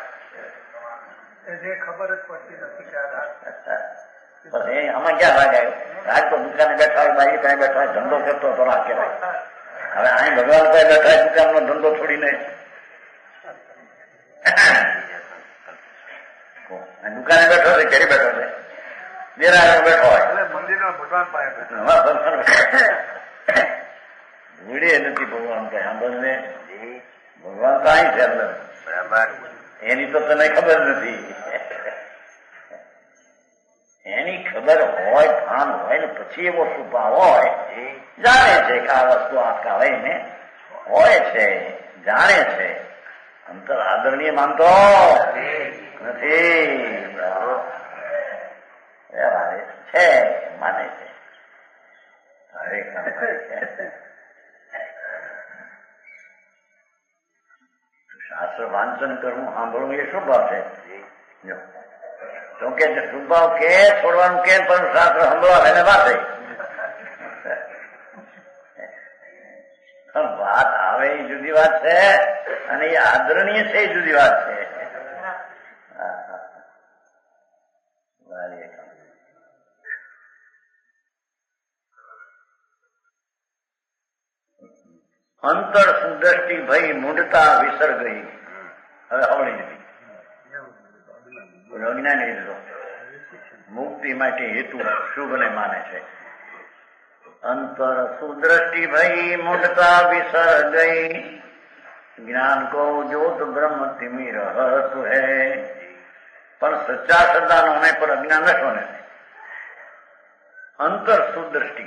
ખબર જ પડતી નથી કે રાગ. બસ એ આમાં ક્યાં રાગ આવ્યો? રાગ તો દુકાને બેઠા હોય, બાઈ પાસે બેઠા હોય, ધંધો કરતો તો રાગ કહેવાય. હવે અહીં ભગવાન પાસે બેઠા હોય, દુકાનનો ધંધો છોડીને દુકાને બેઠો છે, ઘરે બેઠો છે, દેરામાં બેઠો હોય, મંદિરમાં ભગવાન પાસે ભૂડે નથી ભગવાન કઈ સાંભળને. ભગવાન તો અહીં છે અંદર. બરાબર, એની તો તને ખબર નથી. એની ખબર હોય, ભાન હોય ને પછી એવો સુભા હોય, જાણે છે કે આ વસ્તુ આ કહેવાય ને હોય છે, જાણે છે. અંતર આદરણીય માનતો નથી, છે માને છે. શાસ્ત્ર વાંચન કરવું, સાંભળવું એ શું ભાવ છે? તો કે શુભાવ કે છોડવાનું કે પણ શાસ્ત્ર સંભળાવે એને વાત વાત આવે એ જુદી વાત છે, અને એ આદરણીય છે એ જુદી વાત છે. અંતર સુદ્રષ્ટિ ભઈ મૂઢતા વિસર ગઈ. હવે હવળી નથી અજ્ઞાની લીધો. મુક્તિ માટે હેતુ શુભને માને છે. અંતર સુદ્રષ્ટિ ભઈ મૂઢતા વિસર ગઈ, જ્ઞાન કો જ્યોત બ્રહ્મ તિમિર હતુ હૈ. પણ સચ્ચા શ્રદ્ધાનો ને પર અજ્ઞાન નશો ને. અંતર સુદ્રષ્ટિ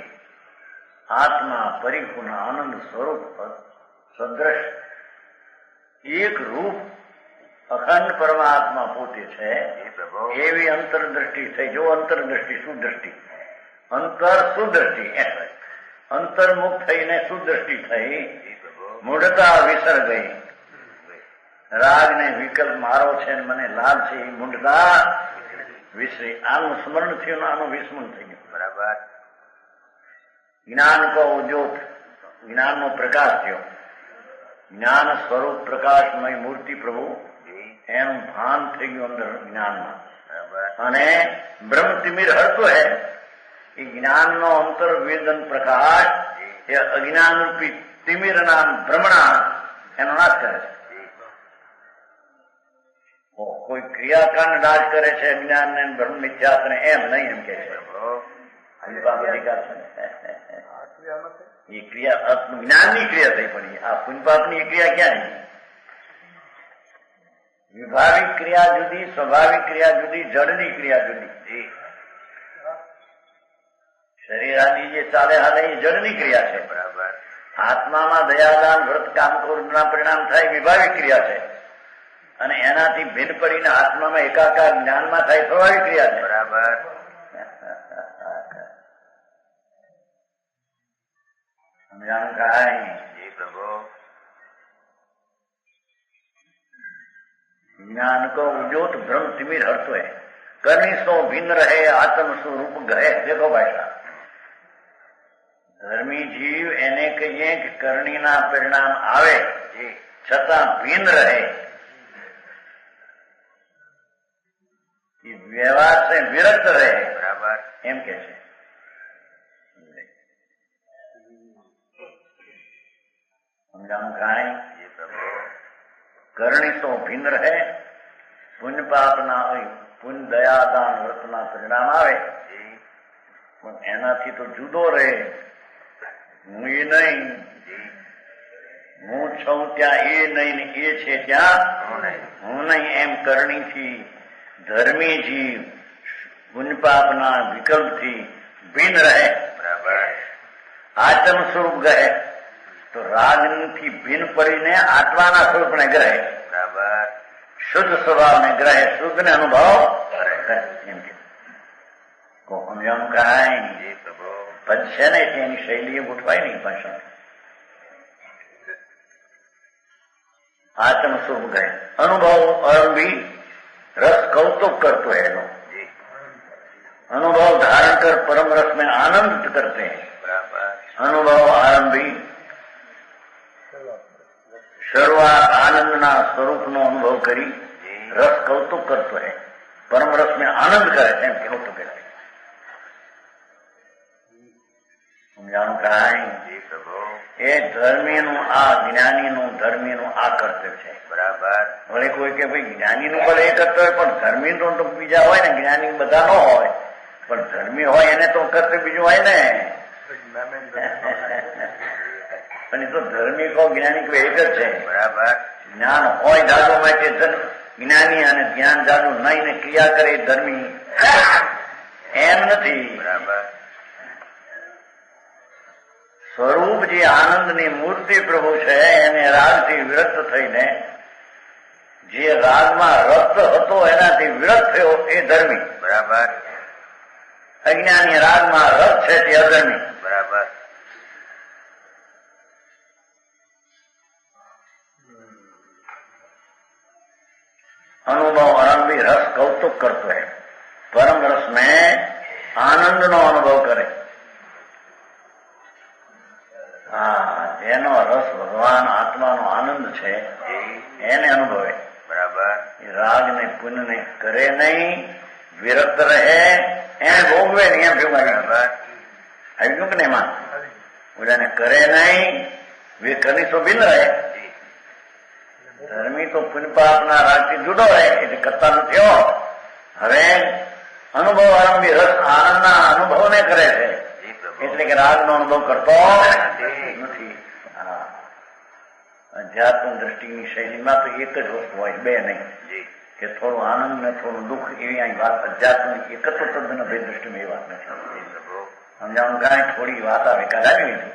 આત્મા પરિપૂર્ણ આનંદ સ્વરૂપ સદ્રશ એક રૂપ અખંડ પરમાત્મા પોતે છે એવી અંતરદ્રષ્ટિ થઈ. જો અંતરદ્રષ્ટિ સુદ્રષ્ટિ, અંતર સુદ્રષ્ટિ, અંતર્મુખ થઈને સુદ્રષ્ટિ થઈ, મૂઢતા વિસર ગઈ. રાગને વિકલ્પ મારો છે ને મને લાભ છે એ મૂંઢતા વિસરી. આનું સ્મરણ થયું, આનું વિસ્મરણ થઈ ગયું. બરાબર. જ્ઞાન કો ઉદ્યોગ, જ્ઞાનનો પ્રકાશ થયો. જ્ઞાન સ્વરૂપ પ્રકાશમય મૂર્તિ પ્રભુ એનું ભાન થઈ ગયું અંદર જ્ઞાનમાં. અને બ્રહ્મ તિમિર હરતો હે એ જ્ઞાનનો અંતર્વેદન પ્રકાશ એ અજ્ઞાન રૂપી તિમિરના ભ્રમણા એનો નાશ કરે છે. કોઈ ક્રિયાકાંડ નાશ કરે છે અજ્ઞાન ને બ્રહ્મ મિથ્યાત્વને, એમ નહીં, એમ કે છે એ ક્રિયા જ્ઞાનની ક્રિયા થઈ પડી. આ પુણ્યપાપની ક્રિયા ક્યાં નહીં? વિભાવિક ક્રિયા જુદી, સ્વાભાવિક ક્રિયા જુદી, જડની ક્રિયા જુદી. શરીર આદિ જે ચાલે હાલે એ જડની ક્રિયા છે. બરાબર. આત્મામાં દયાદાન વ્રત કામ ક્રોધના પરિણામ થાય વિભાવિક ક્રિયા છે. અને એનાથી ભિન્ન પડીને આત્મામાં એકાકાર જ્ઞાનમાં થાય સ્વાભાવિક ક્રિયા છે. બરાબર. સમજાણું કાંઈ? જી પ્રભુ. ज्ञान को उद्योत भ्रम तिमिर हरतो है, करनी सो भिन्न रहे आत्म स्वरूप गए. देखो भाई, धर्मी जीव એને કહીએ કે કરણીના પરિણામ આવે છતાં ભિન્ન રહે, વ્યવહાર से વિરક્ત રહે. બરાબર. એમ કે છે. સમજાણું કાંઈ? જી પ્રભુ. કરણી તો ભિન્ન રહે, પુણ્ય પાપના હોય, પુણ્ય દયા દાન વ્રતના પરિણામ આવે પણ એનાથી તો જુદો રહે. હું એ નહીં, હું છું ત્યાં એ નહીં ને એ છે ત્યાં હું નહીં, એમ કરણીથી ધર્મી જીવ પુણ્ય પાપના વિકલ્પથી ભિન્ન રહે. બરાબર. આત્મ સ્વરૂપ ગહે તો રાગથી ભિન્ન પડીને આત્માના સ્વરૂપને ગ્રહે. બરાબર. શુદ્ધ સ્વભાવને ગ્રહે, શુદ્ધને અનુભવ કરે. એમ કે સમજાણું કાંઈ? જી પ્રભુ. પદ છે ને એટલે એની શૈલી ગોઠવાય નહીં ભાષણ. આત્મ સ્વરૂપ ગહે અનુભવ અરંભી રસ કૌતુક करतो है लोग. अनुभव धारण कर परम रस में आनंद करते हैं. बराबर. अनुभव आरंभी શરૂઆત આનંદના સ્વરૂપનો અનુભવ કરી રસ કૌતુક કરતો હે, પરમ રસ में આનંદ કરે એમ કહેતો કે સમજાણું કાંઈ? જી પ્રભુ. એ ધર્મીનું આ જ્ઞાનીનું ધર્મીનું આ કર્તવ્ય છે. બરાબર. ભલે કોઈ કે ભાઈ જ્ઞાનીનું ભલે એ કર્તવ્ય પણ ધર્મીનું તો બીજા હોય ને, જ્ઞાની બધા ન હોય પણ ધર્મી હોય એને તો કર્તવ્ય બીજું હોય ને. અને તો ધર્મી કહો જ્ઞાની કહો એક જ છે. બરાબર. જ્ઞાન હોય જાદુ માટે જ્ઞાની અને જ્ઞાન જાદુ નહીં ને ક્રિયા કરે ધર્મી એમ નથી. બરાબર. સ્વરૂપ જે આનંદની મૂર્તિ પ્રભુ છે એને રાગથી વિરક્ત થઈને જે રાગમાં રસ હતો એનાથી વિરક્ત થયો એ ધર્મી. બરાબર. અજ્ઞાની રાગમાં રસ છે તે અધર્મી. બરાબર. अनुभव आरंभी रस कौतुक करते हैं, परम रस में आनंद नो अनुभव करे. હા, જેનો રસ ભગવાન આત્માનો આનંદ છે એને અનુભવે. બરાબર. એ રાગ ને પુણ્ય ને કરે નહીં, વિરક્ત રહે, એને ભોગવે નહીં. એમ ભેગું આવી ગયું કે નહીં? એમાં ઓલાને કરે નહીં, કરી તો ભિન્ન રહે. ધર્મી તો પુણ્ય પાપના રાગથી જુદો રહે એટલે કરતા નથી. હવે અનુભવ આરંભી રસ આનંદના અનુભવને કરે છે એટલે કે રાગનો અનુભવ કરતો નથી. અધ્યાત્મ દ્રષ્ટિની શૈલીમાં તો એક જ વસ્તુ હોય, બે નહીં, કે થોડું આનંદ ને થોડું દુઃખ. એવી અહીં વાત અધ્યાત્મની એક તો તદ્દન ભેદ દ્રષ્ટિમાં એ વાત નથી. સમજાવવાનું કાંઈ થોડી વાત આવે કરાવી નથી.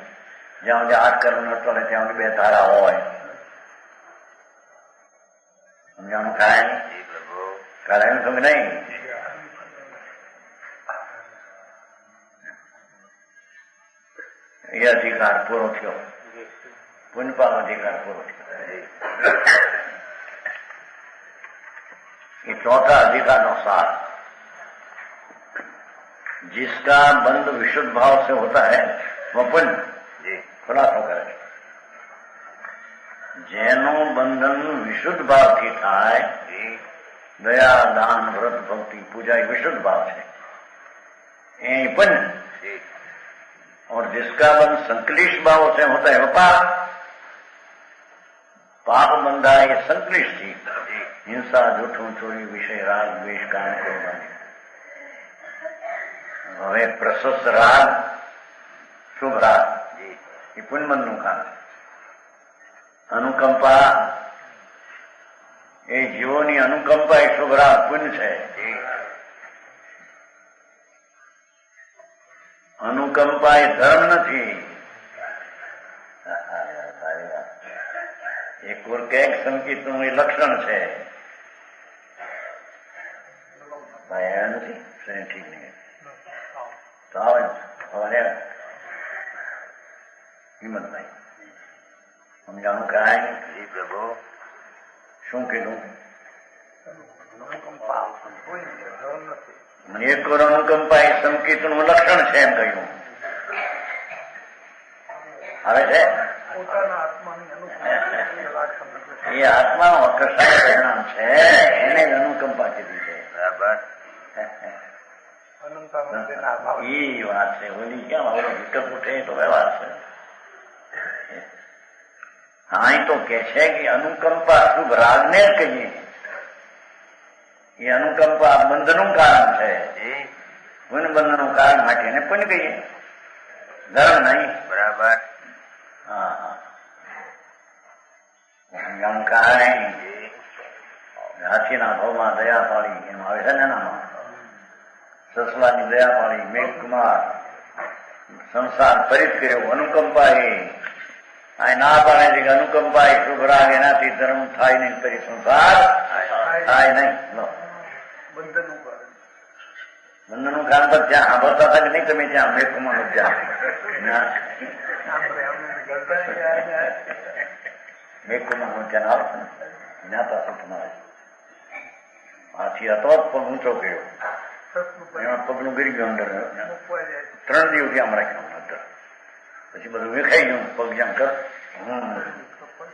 જ્યાં સુધી આઠ કર્મ નતો ને ત્યાં સુધી બે ધારા હોય. સમજાવવાનું કાંઈ કરાવ્યું તમે નહીં. એ અધિકાર પૂરો થયો, પુનપાલ અધિકાર પૂરો થયો. ये चौथा अधिकार का सार, जिसका बंध विशुद्ध भाव से होता है वह पुण्य खुलासो करे। જેનું બંધન વિશુદ્ધ ભાવથી થાય, દયા દાન વ્રત ભક્તિ પૂજા ये विशुद्ध भाव है, ये पुण्य। और जिसका बंध संक्लिष्ट भाव से होता है वह पाप। पाप बंधा ये संक्लिष्ट थी, हिंसा जूठू चोरी विषय राग द्वेष काम क्रोध। હવે પ્રશસ્ત રાગ શુભ રાગ એ પુણ્યબંધનું કામ છે। અનુકંપા એ જીવોની અનુકંપા એ શુભ રાગ પુણ્ય છે। અનુકંપા એ ધર્મ નથી। એક ઓર કેક સંકેતનું એ લક્ષણ છે ભાઈ, આ નથી ઠીક નહીં તો આવે હવે હિંમતભાઈ સમજાણું કાંઈ પ્રભુ શું કીધું? એક ઓર અનુકંપા એ સંકેતનું લક્ષણ છે એમ કહ્યું આવે છે। એ આત્માનો અકસ્માત પરિણામ છે, એને જ અનુકંપા કીધી છે। બરાબર, એ વાત છે। ઓલી ક્યાં આવડો વિકલ્પ ઉઠે તો વ્યવહાર છે। હા, તો કે છે કે અનુકંપા શુભ રાગને જ કહીએ, એ અનુકંપા બંધનું કારણ છે, પુણ્ય બંધનું કારણ માટે એને પુણ્ય કહીએ, ધર્મ નહીં। બરાબર, હા કાંઈ હાથીના ભાવમાં દયા પાડી એમ આવે છે ને એનામાં, સસલાની દયા પાડી મેઘકુમાર સંસાર પરિત કર્યો, અનુકંપા એ ના પાડે છે કે અનુકંપા એ શુભ રાગ એનાથી ધર્મ થાય નહીં, કરી સંસાર થાય નહીં। બંધનનું કારણ પર ત્યાં સાંભળતા હતા કે નહીં તમે? ત્યાં મેઘકુમાર ત્યાં મેઘકુમાર ત્યાં આવે છે ને, જ્ઞાતા સુખમાં હાથી હતો પગ ઊંચો કર્યો, એમાં પગનું ગીરી ગયું અંદર, 3 દિવસ આમ રાખ્યું અંદર, પછી બધું વેખાઈ ગયું, પગ જ્યાં કર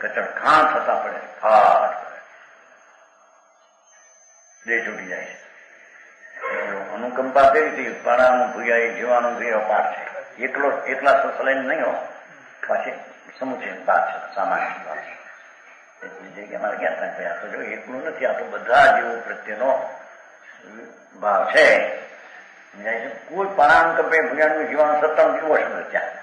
કચડ ખાં થતા પડે, ફાટ દેહ છૂટી જાય છે। અનુકંપા કેવી હતી? પાણાનું ભૂયા જીવાનું ભૂયા પાઠ છે, એકલા સસલાઈને નહીં હો, પાછી સમુચય વાત છે, સામાન્ય વાત છે। એટલી જગ્યાએ અમારે ક્યાં થાય ભાઈ? આ તો જો એકલું નથી, આ તો બધા જીવો પ્રત્યેનો ભાવ છે। કોઈ પાણાનું કપે ભૂયાનું જીવાનું સત્તાનું દિવસ નથી ત્યાં,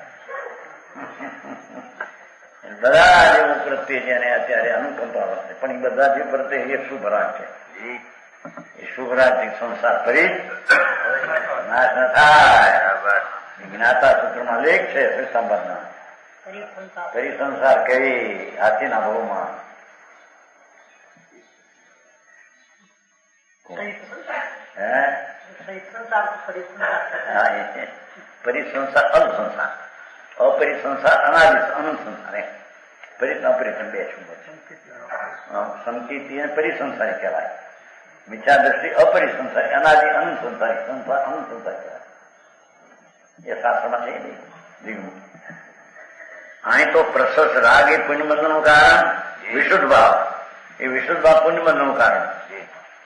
બધા જીવો પ્રત્યે જેને અત્યારે અનુકંપા વર્તે, પણ એ બધા જીવ પ્રત્યે એક શુભ રાગ છે, એ શુભ રાગથી સંસાર ફરી નાશ ન થાય। જ્ઞાતા સૂત્રમાં લેખ છે સંબંધના, ફરી સંસાર કરી હાથીના ભાવમાં પરિસંસાર અલ્પસંસાર, અપરિસંસાર અનાદિ અનંત સંસાર, પરિત અપરિસન બે શું સંકિતિ અને પરિસંસારી કહેવાય। મિથ્યા દ્રષ્ટિ અપરિસંસારી, અનાદિ અનંત સંસારી, સંસાર અનંત સંસારી કહેવાય। એ શાસ્ત્રમાં છે નહીં। અહીં તો પ્રશસ્ત રાગ એ પુણ્યબંધનું કારણ, વિશુદ્ધ ભાવ એ વિશુદ્ધ ભાવ પુણ્યબંધનું કારણ।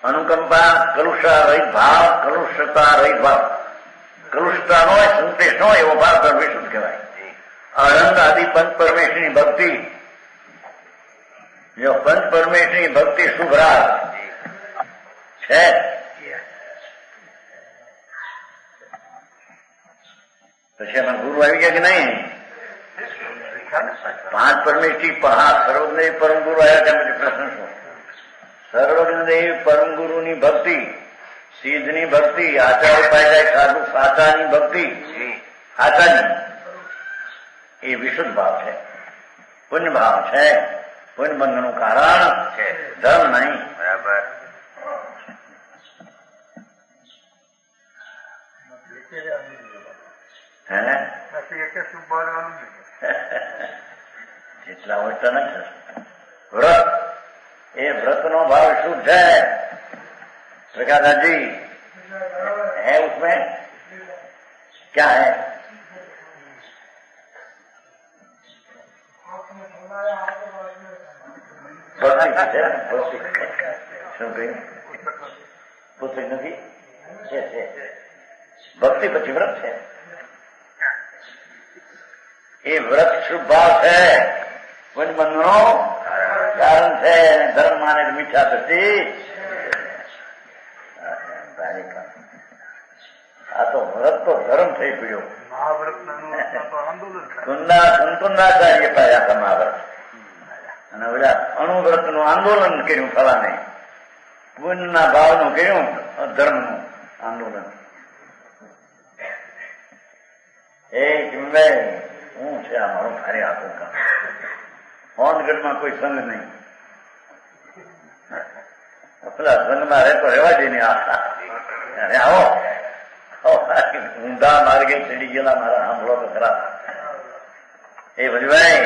અનુકંપા કલુષા રહિત ભાવ, કલુષતા રહિત ભાવ, કલુષતા નો હોય, સંતેષ નો એવો ભાવ તો વિશુદ્ધ કહેવાય। આનંદ આદિ પંચ પરમેશ્વરની ભક્તિ, જો પંચ પરમેશ્વરની ભક્તિ શુભ રાગ છે, પછી એમાં ગુરુ આવી ગયા કે નહીં? 5 પરમેશ્વરી સર્વજ્ઞ પરમ ગુરુ આવ્યા ત્યાં પછી પ્રશ્ન શું? સર્વજ્ઞદેવ પરમ ગુરુની ભક્તિ, સિદ્ધની ભક્તિ, આચાર્ય પાય સાધુ સાચાની ભક્તિ, સાચાની એ વિશુદ્ધ ભાવ છે, પુણ્ય ભાવ છે, પુણ્ય બંધનું કારણ છે, ધર્મ નહીં। બરાબર, જેટલા હોય તો નથી। વ્રત એ વ્રતનો ભાવ શુદ્ધ છે, प्रकाश जी है उसमें क्या है? પુસ્તક નથી છે ભક્તિ પછી વ્રત છે. એ વ્રત શુભ ભાવ છે, બંધનો કારણ છે. ધર્મ માને મીઠા થતી. આ તો વ્રત તો ધર્મ થઈ ગયો. સંતુનાચાર્ય પાયા હતા મહાવ્રત. અને બધા અણુવ્રત નું આંદોલન કર્યું ફલા નહીં. પુણ્યના ભાવનું કર્યું ધર્મનું આંદોલન. એ ચિંભાઈ શું છે આ મારું ફારે આપું કામ. હોનગઢમાં કોઈ સંઘ નહીં. પેલા સંઘમાં રહેતો રહેવા દે નહીં. આવો ઊંધા માર્ગે ચડી ગયેલા મારા સાંભળો તો ખરા. એ ભજભાઈ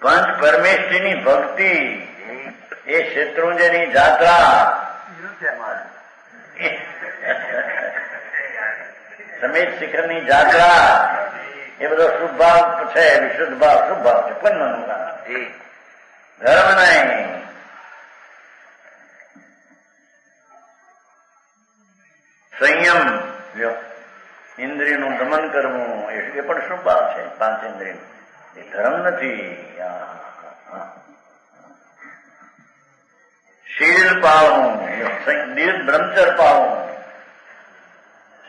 પંચ પરમેશ્વરીની ભક્તિ એ શત્રુંજયની જાત્રા, સમેત શિખરની જાત્રા એ બધો શુભ ભાવ છે. વિશુદ્ધ ભાવ શુભ ભાવ છે. પુણ્યનું કામ ધર્મ નહીં. સંયમ ઇન્દ્રિયનું દમન કરવું એ પણ શુભ ભાવ છે. પાંચ ઇન્દ્રિય એ ધર્મ નથી. શીલ પાળવું, બ્રહ્મચર પાળવું,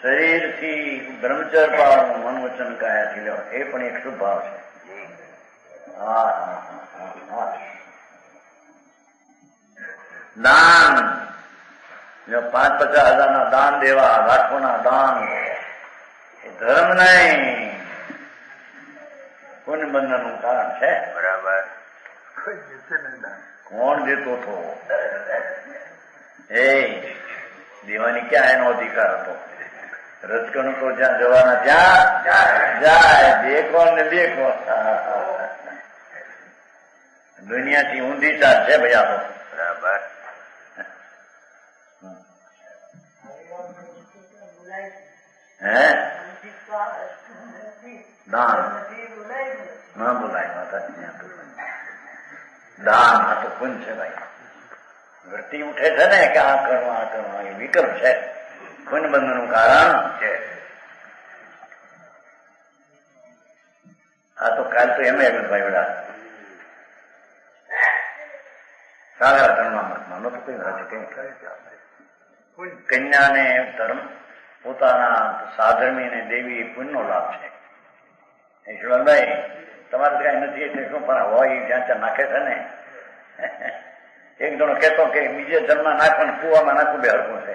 શરીરથી બ્રહ્મચર પાળવું, મન વચન કાયાથી લેવા એ પણ એક શુભ ભાવ છે. દાન, 5,000-50,000 દાન દેવા, લાખોના દાન એ ધર્મ નહીં, પુણ્ય બંધનનું કારણ છે. બરાબર. કોણ દેતો હતો? એ દેવાની ક્યાં એનો અધિકાર હતો? રજકણ તો જ્યાં જવાના ત્યાં જાય. દેખો ને દેખો. દુનિયાથી ઊંધી ચાલ છે ભાઈ આપો. બરાબર. હે દાન ના બોલાય માતા. દાન આ તો પુણ્ય છે ભાઈ. વૃત્તિ ઉઠે છે ને કે આ કરવા એ વિકલ્પ છે. પુણ્ય બંધનનું કારણ છે. આ તો કાલ તો એમ ભાઈ વડા સાગરા ધર્મમાં નતો કઈ કન્યાને ધર્મ પોતાના સાધર્મીને દેવી પુણ્યનો લાભ છે. ઈશ્વરભાઈ તમારે કઈ નથી એટલે શું પણ હોય જ્યાં ત્યાં નાખે છે ને. એક જણો કહેતો કે બીજે જન્મમાં નાખવાનું કુવામાં નાખવું બે હરકું છે.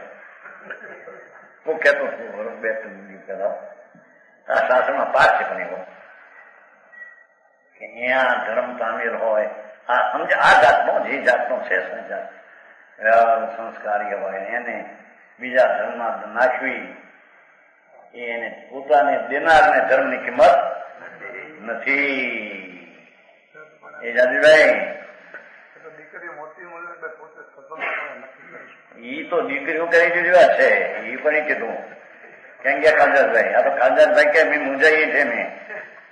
હું કહેતો છું બે પેલા આ શાસ્ત્રમાં પાઠ છે પણ એવો કે અહીંયા ધર્મ તામીર હોય આ સમજે આ જાતનો જે જાતનો છે સંસ્કારી હોય એને બીજા ધર્મમાં નાખવી એને પોતાને દેનારને ધર્મની કિંમત નથી. એ જાદુભાઈ ઈ તો દીકરીઓ કરી દીધી વાત છે. ઈ પણ કીધું કેમ કે કાંજાભાઈ આ તો કાંજાભાઈ કે મેં મુંજાઈ છે મેં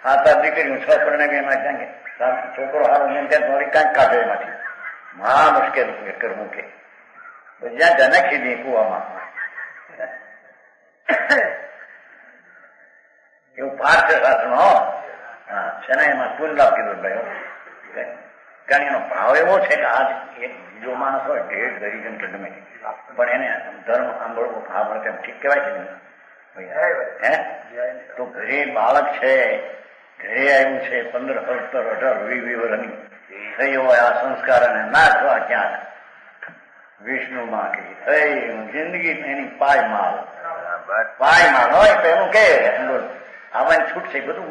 હાથ દીકરીઓ 6 પરણે એમાં ક્યાં છોકરો હારો મેં ત્યાં તમારી કાંઈક કાઢે એમાંથી મહા મુશ્કેલ કરવું કે જ્યાં ત્યાં નાખી દે કુવામાં. એવું પાઠ છે શાસ્ત્રનો. હા છે ને એમાં પૂર્ણ લાભ કીધું ભાઈ. કારણ એનો ભાવ એવો છે કે આજ એક બીજો માણસ હોય ઢેર ગરીજન કે ગમે પણ એને ધર્મ સાંભળવો સાંભળે તેમ ઠીક કહેવાય છે ને. હે તો ઘરે બાળક છે, ઘરે આવ્યું છે 15, 17, 18, 20 વર્ષની થઈ હોય આ સંસ્કાર અને નાખવા ક્યાંક વિષ્ણુમાં કે થઈ જિંદગી એની પાયમાલ હોય તો એનું કે આવવાની છૂટ છે બધું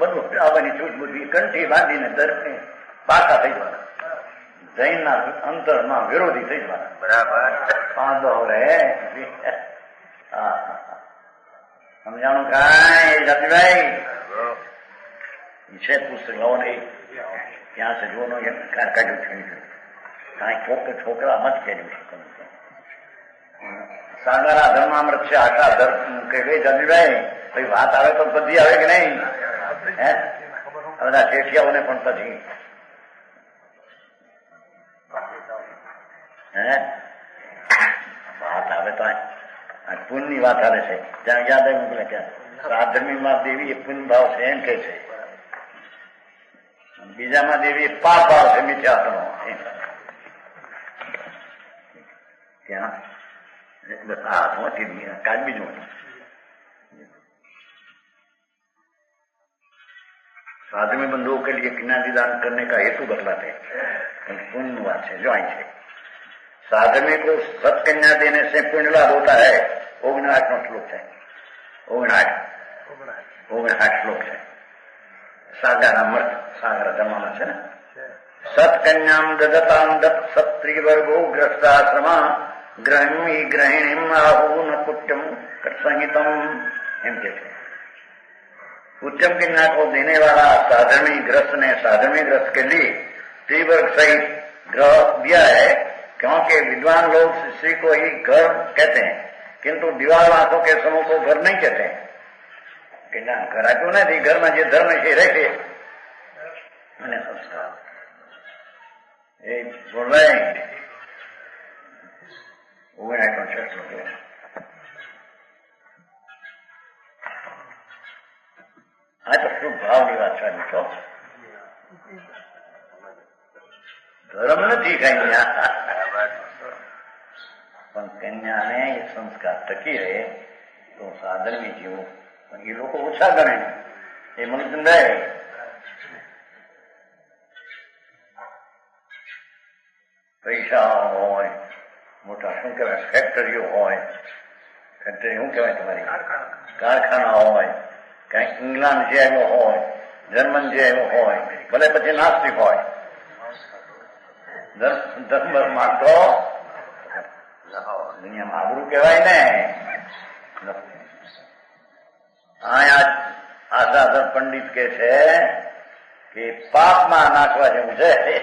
આવવાની છૂટ બધી કંઠી બાંધીને દર્શને પાકા થઈ જવાના. જૈનના અંતરમાં વિરોધી થઈ જવાના. બરાબર. વાંધો હવે સમજાણું કાંઈ જાતિભાઈ છે પુસ્તક લાવો ને ત્યાં છે જોવાનો કાઢ્યું છે કાંઈ કોક છોકરામાં જ ફેરવી શકો સાગરા ધર્મામૃત છે આખા ધર્મ કહેવે જમીભાઈ ભાઈ વાત આવે તો બધી આવે કે નહીં હે બધા શેઠિયાઓને પણ પછી હે વાત આવે તો પુણ્યની વાત આવે છે ત્યાં યાદ આવી મોકલે ત્યાં સાધર્મીમાં દેવી એ પુણ્ય ભાવ છે એમ કે છે બીજામાં દેવી પાપ ભાવ છે મિથ્યાત્વનો ત્યાં કાજ બીજું साधु बंधुओं के लिए किनारी दान करने का हेतु बतलाते पुण्य बात है जो आई है साधु को सत्कन्या देने से पुण्य लाभ होता है 59 श्लोक है 59 श्लोक है सागर अमृत सागर जमा है ना सत्कन्याम ददताम दत्त सत्री वर्गो ग्रस्ताश्रमा ग्रहणी ग्रहिणी आहू न कुट्यम संहितम एम कहते उत्तम कन्या को देने वाला साधर्मी ग्रस्त ने साधर्मी ग्रस्त के लिए त्रिवर्ग सहित ग्रह दिया है क्योंकि विद्वान लोग स्त्री को ही घर कहते हैं किंतु दिवालवासों के समूह को घर नहीं कहते हैं कि ना घर आप्યું નથી ઘરમાં જે ધર્મ છે રહેશે અને સંસ્કાર એ બોલાય 59 આ તો શું ભાવની વાત છે મિત્રો ધર્મ નથી કન્યા પણ કન્યાને એ સંસ્કાર ટકી રહે તો સાધર્મી જીવો એ લોકો ઓછા ગણે એ મનચંદાય પૈસા હોય મોટા શું કહેવાય ફેક્ટરીઓ હોય ફેક્ટરી શું કહેવાય તમારી કારખાના હોય કઈક ઇંગ્લેન્ડ જે આવ્યો હોય જર્મન જે આવ્યો હોય ભલે પછી નાસ્તિક હોય ધર્મમાં તો દુનિયામાં આબરૂ કહેવાય ને અહીંયા આશાધર પંડિત કે છે કે પાપમાં નાખવા જેવું છે એ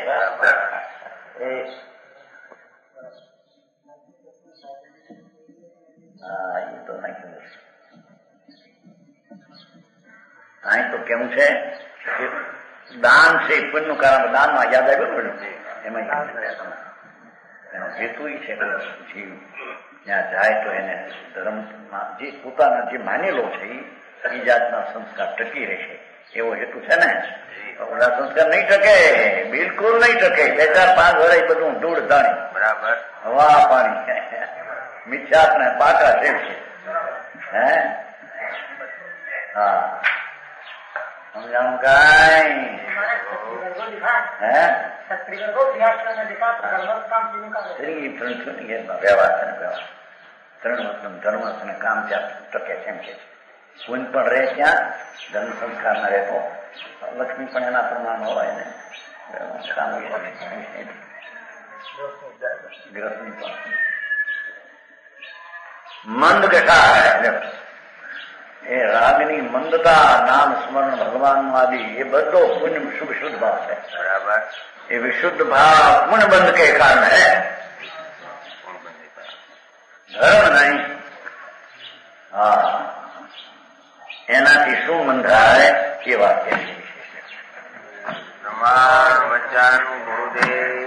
તો નાખ્યું અહીં તો કેવું છે દાન છે પુણ્યનું કારણ દાનમાં યાદ આવ્યું એમાં એનો હેતુ છે જીવ ત્યાં જાય તો એને ધર્મમાં જે પોતાના જે માનેલો છે એ જાતના સંસ્કાર ટકી રહેશે એવો હેતુ છે ને બધા સંસ્કાર નહીં ટકે બિલકુલ નહીં ટકે 2-4-5 વર્ષ બધું ધૂળ ધાણી બરાબર હવા પાણી મિથ્યાત ને પાકા છે હે હા સમજાવું કઈ હે વ્યવહાર છે ને વ્યવહાર ત્રણ ધર્મ અને કામ ત્યાં ટકે છે એમ કે પુણ્ય પણ રહે ત્યાં ધર્મ સંસ્કાર ના રહેતો લક્ષ્મી પણ એના પ્રમાણ હોય ને કામ ગ્રહની પણ મંદ ગઠા એ રાગની મંદતા નામ સ્મરણ ભગવાન આદિ એ બધો પુण्य શુદ્ધ ભાવ છે બરાબર એ વિશુદ્ધ ભાવ પુण्य બંધ કે કારણ હે ધર્મ નહીં હા એનાથી શું બંધાય એ વાક્ય છે પ્રમાણ વચાનું ગુરુદેવ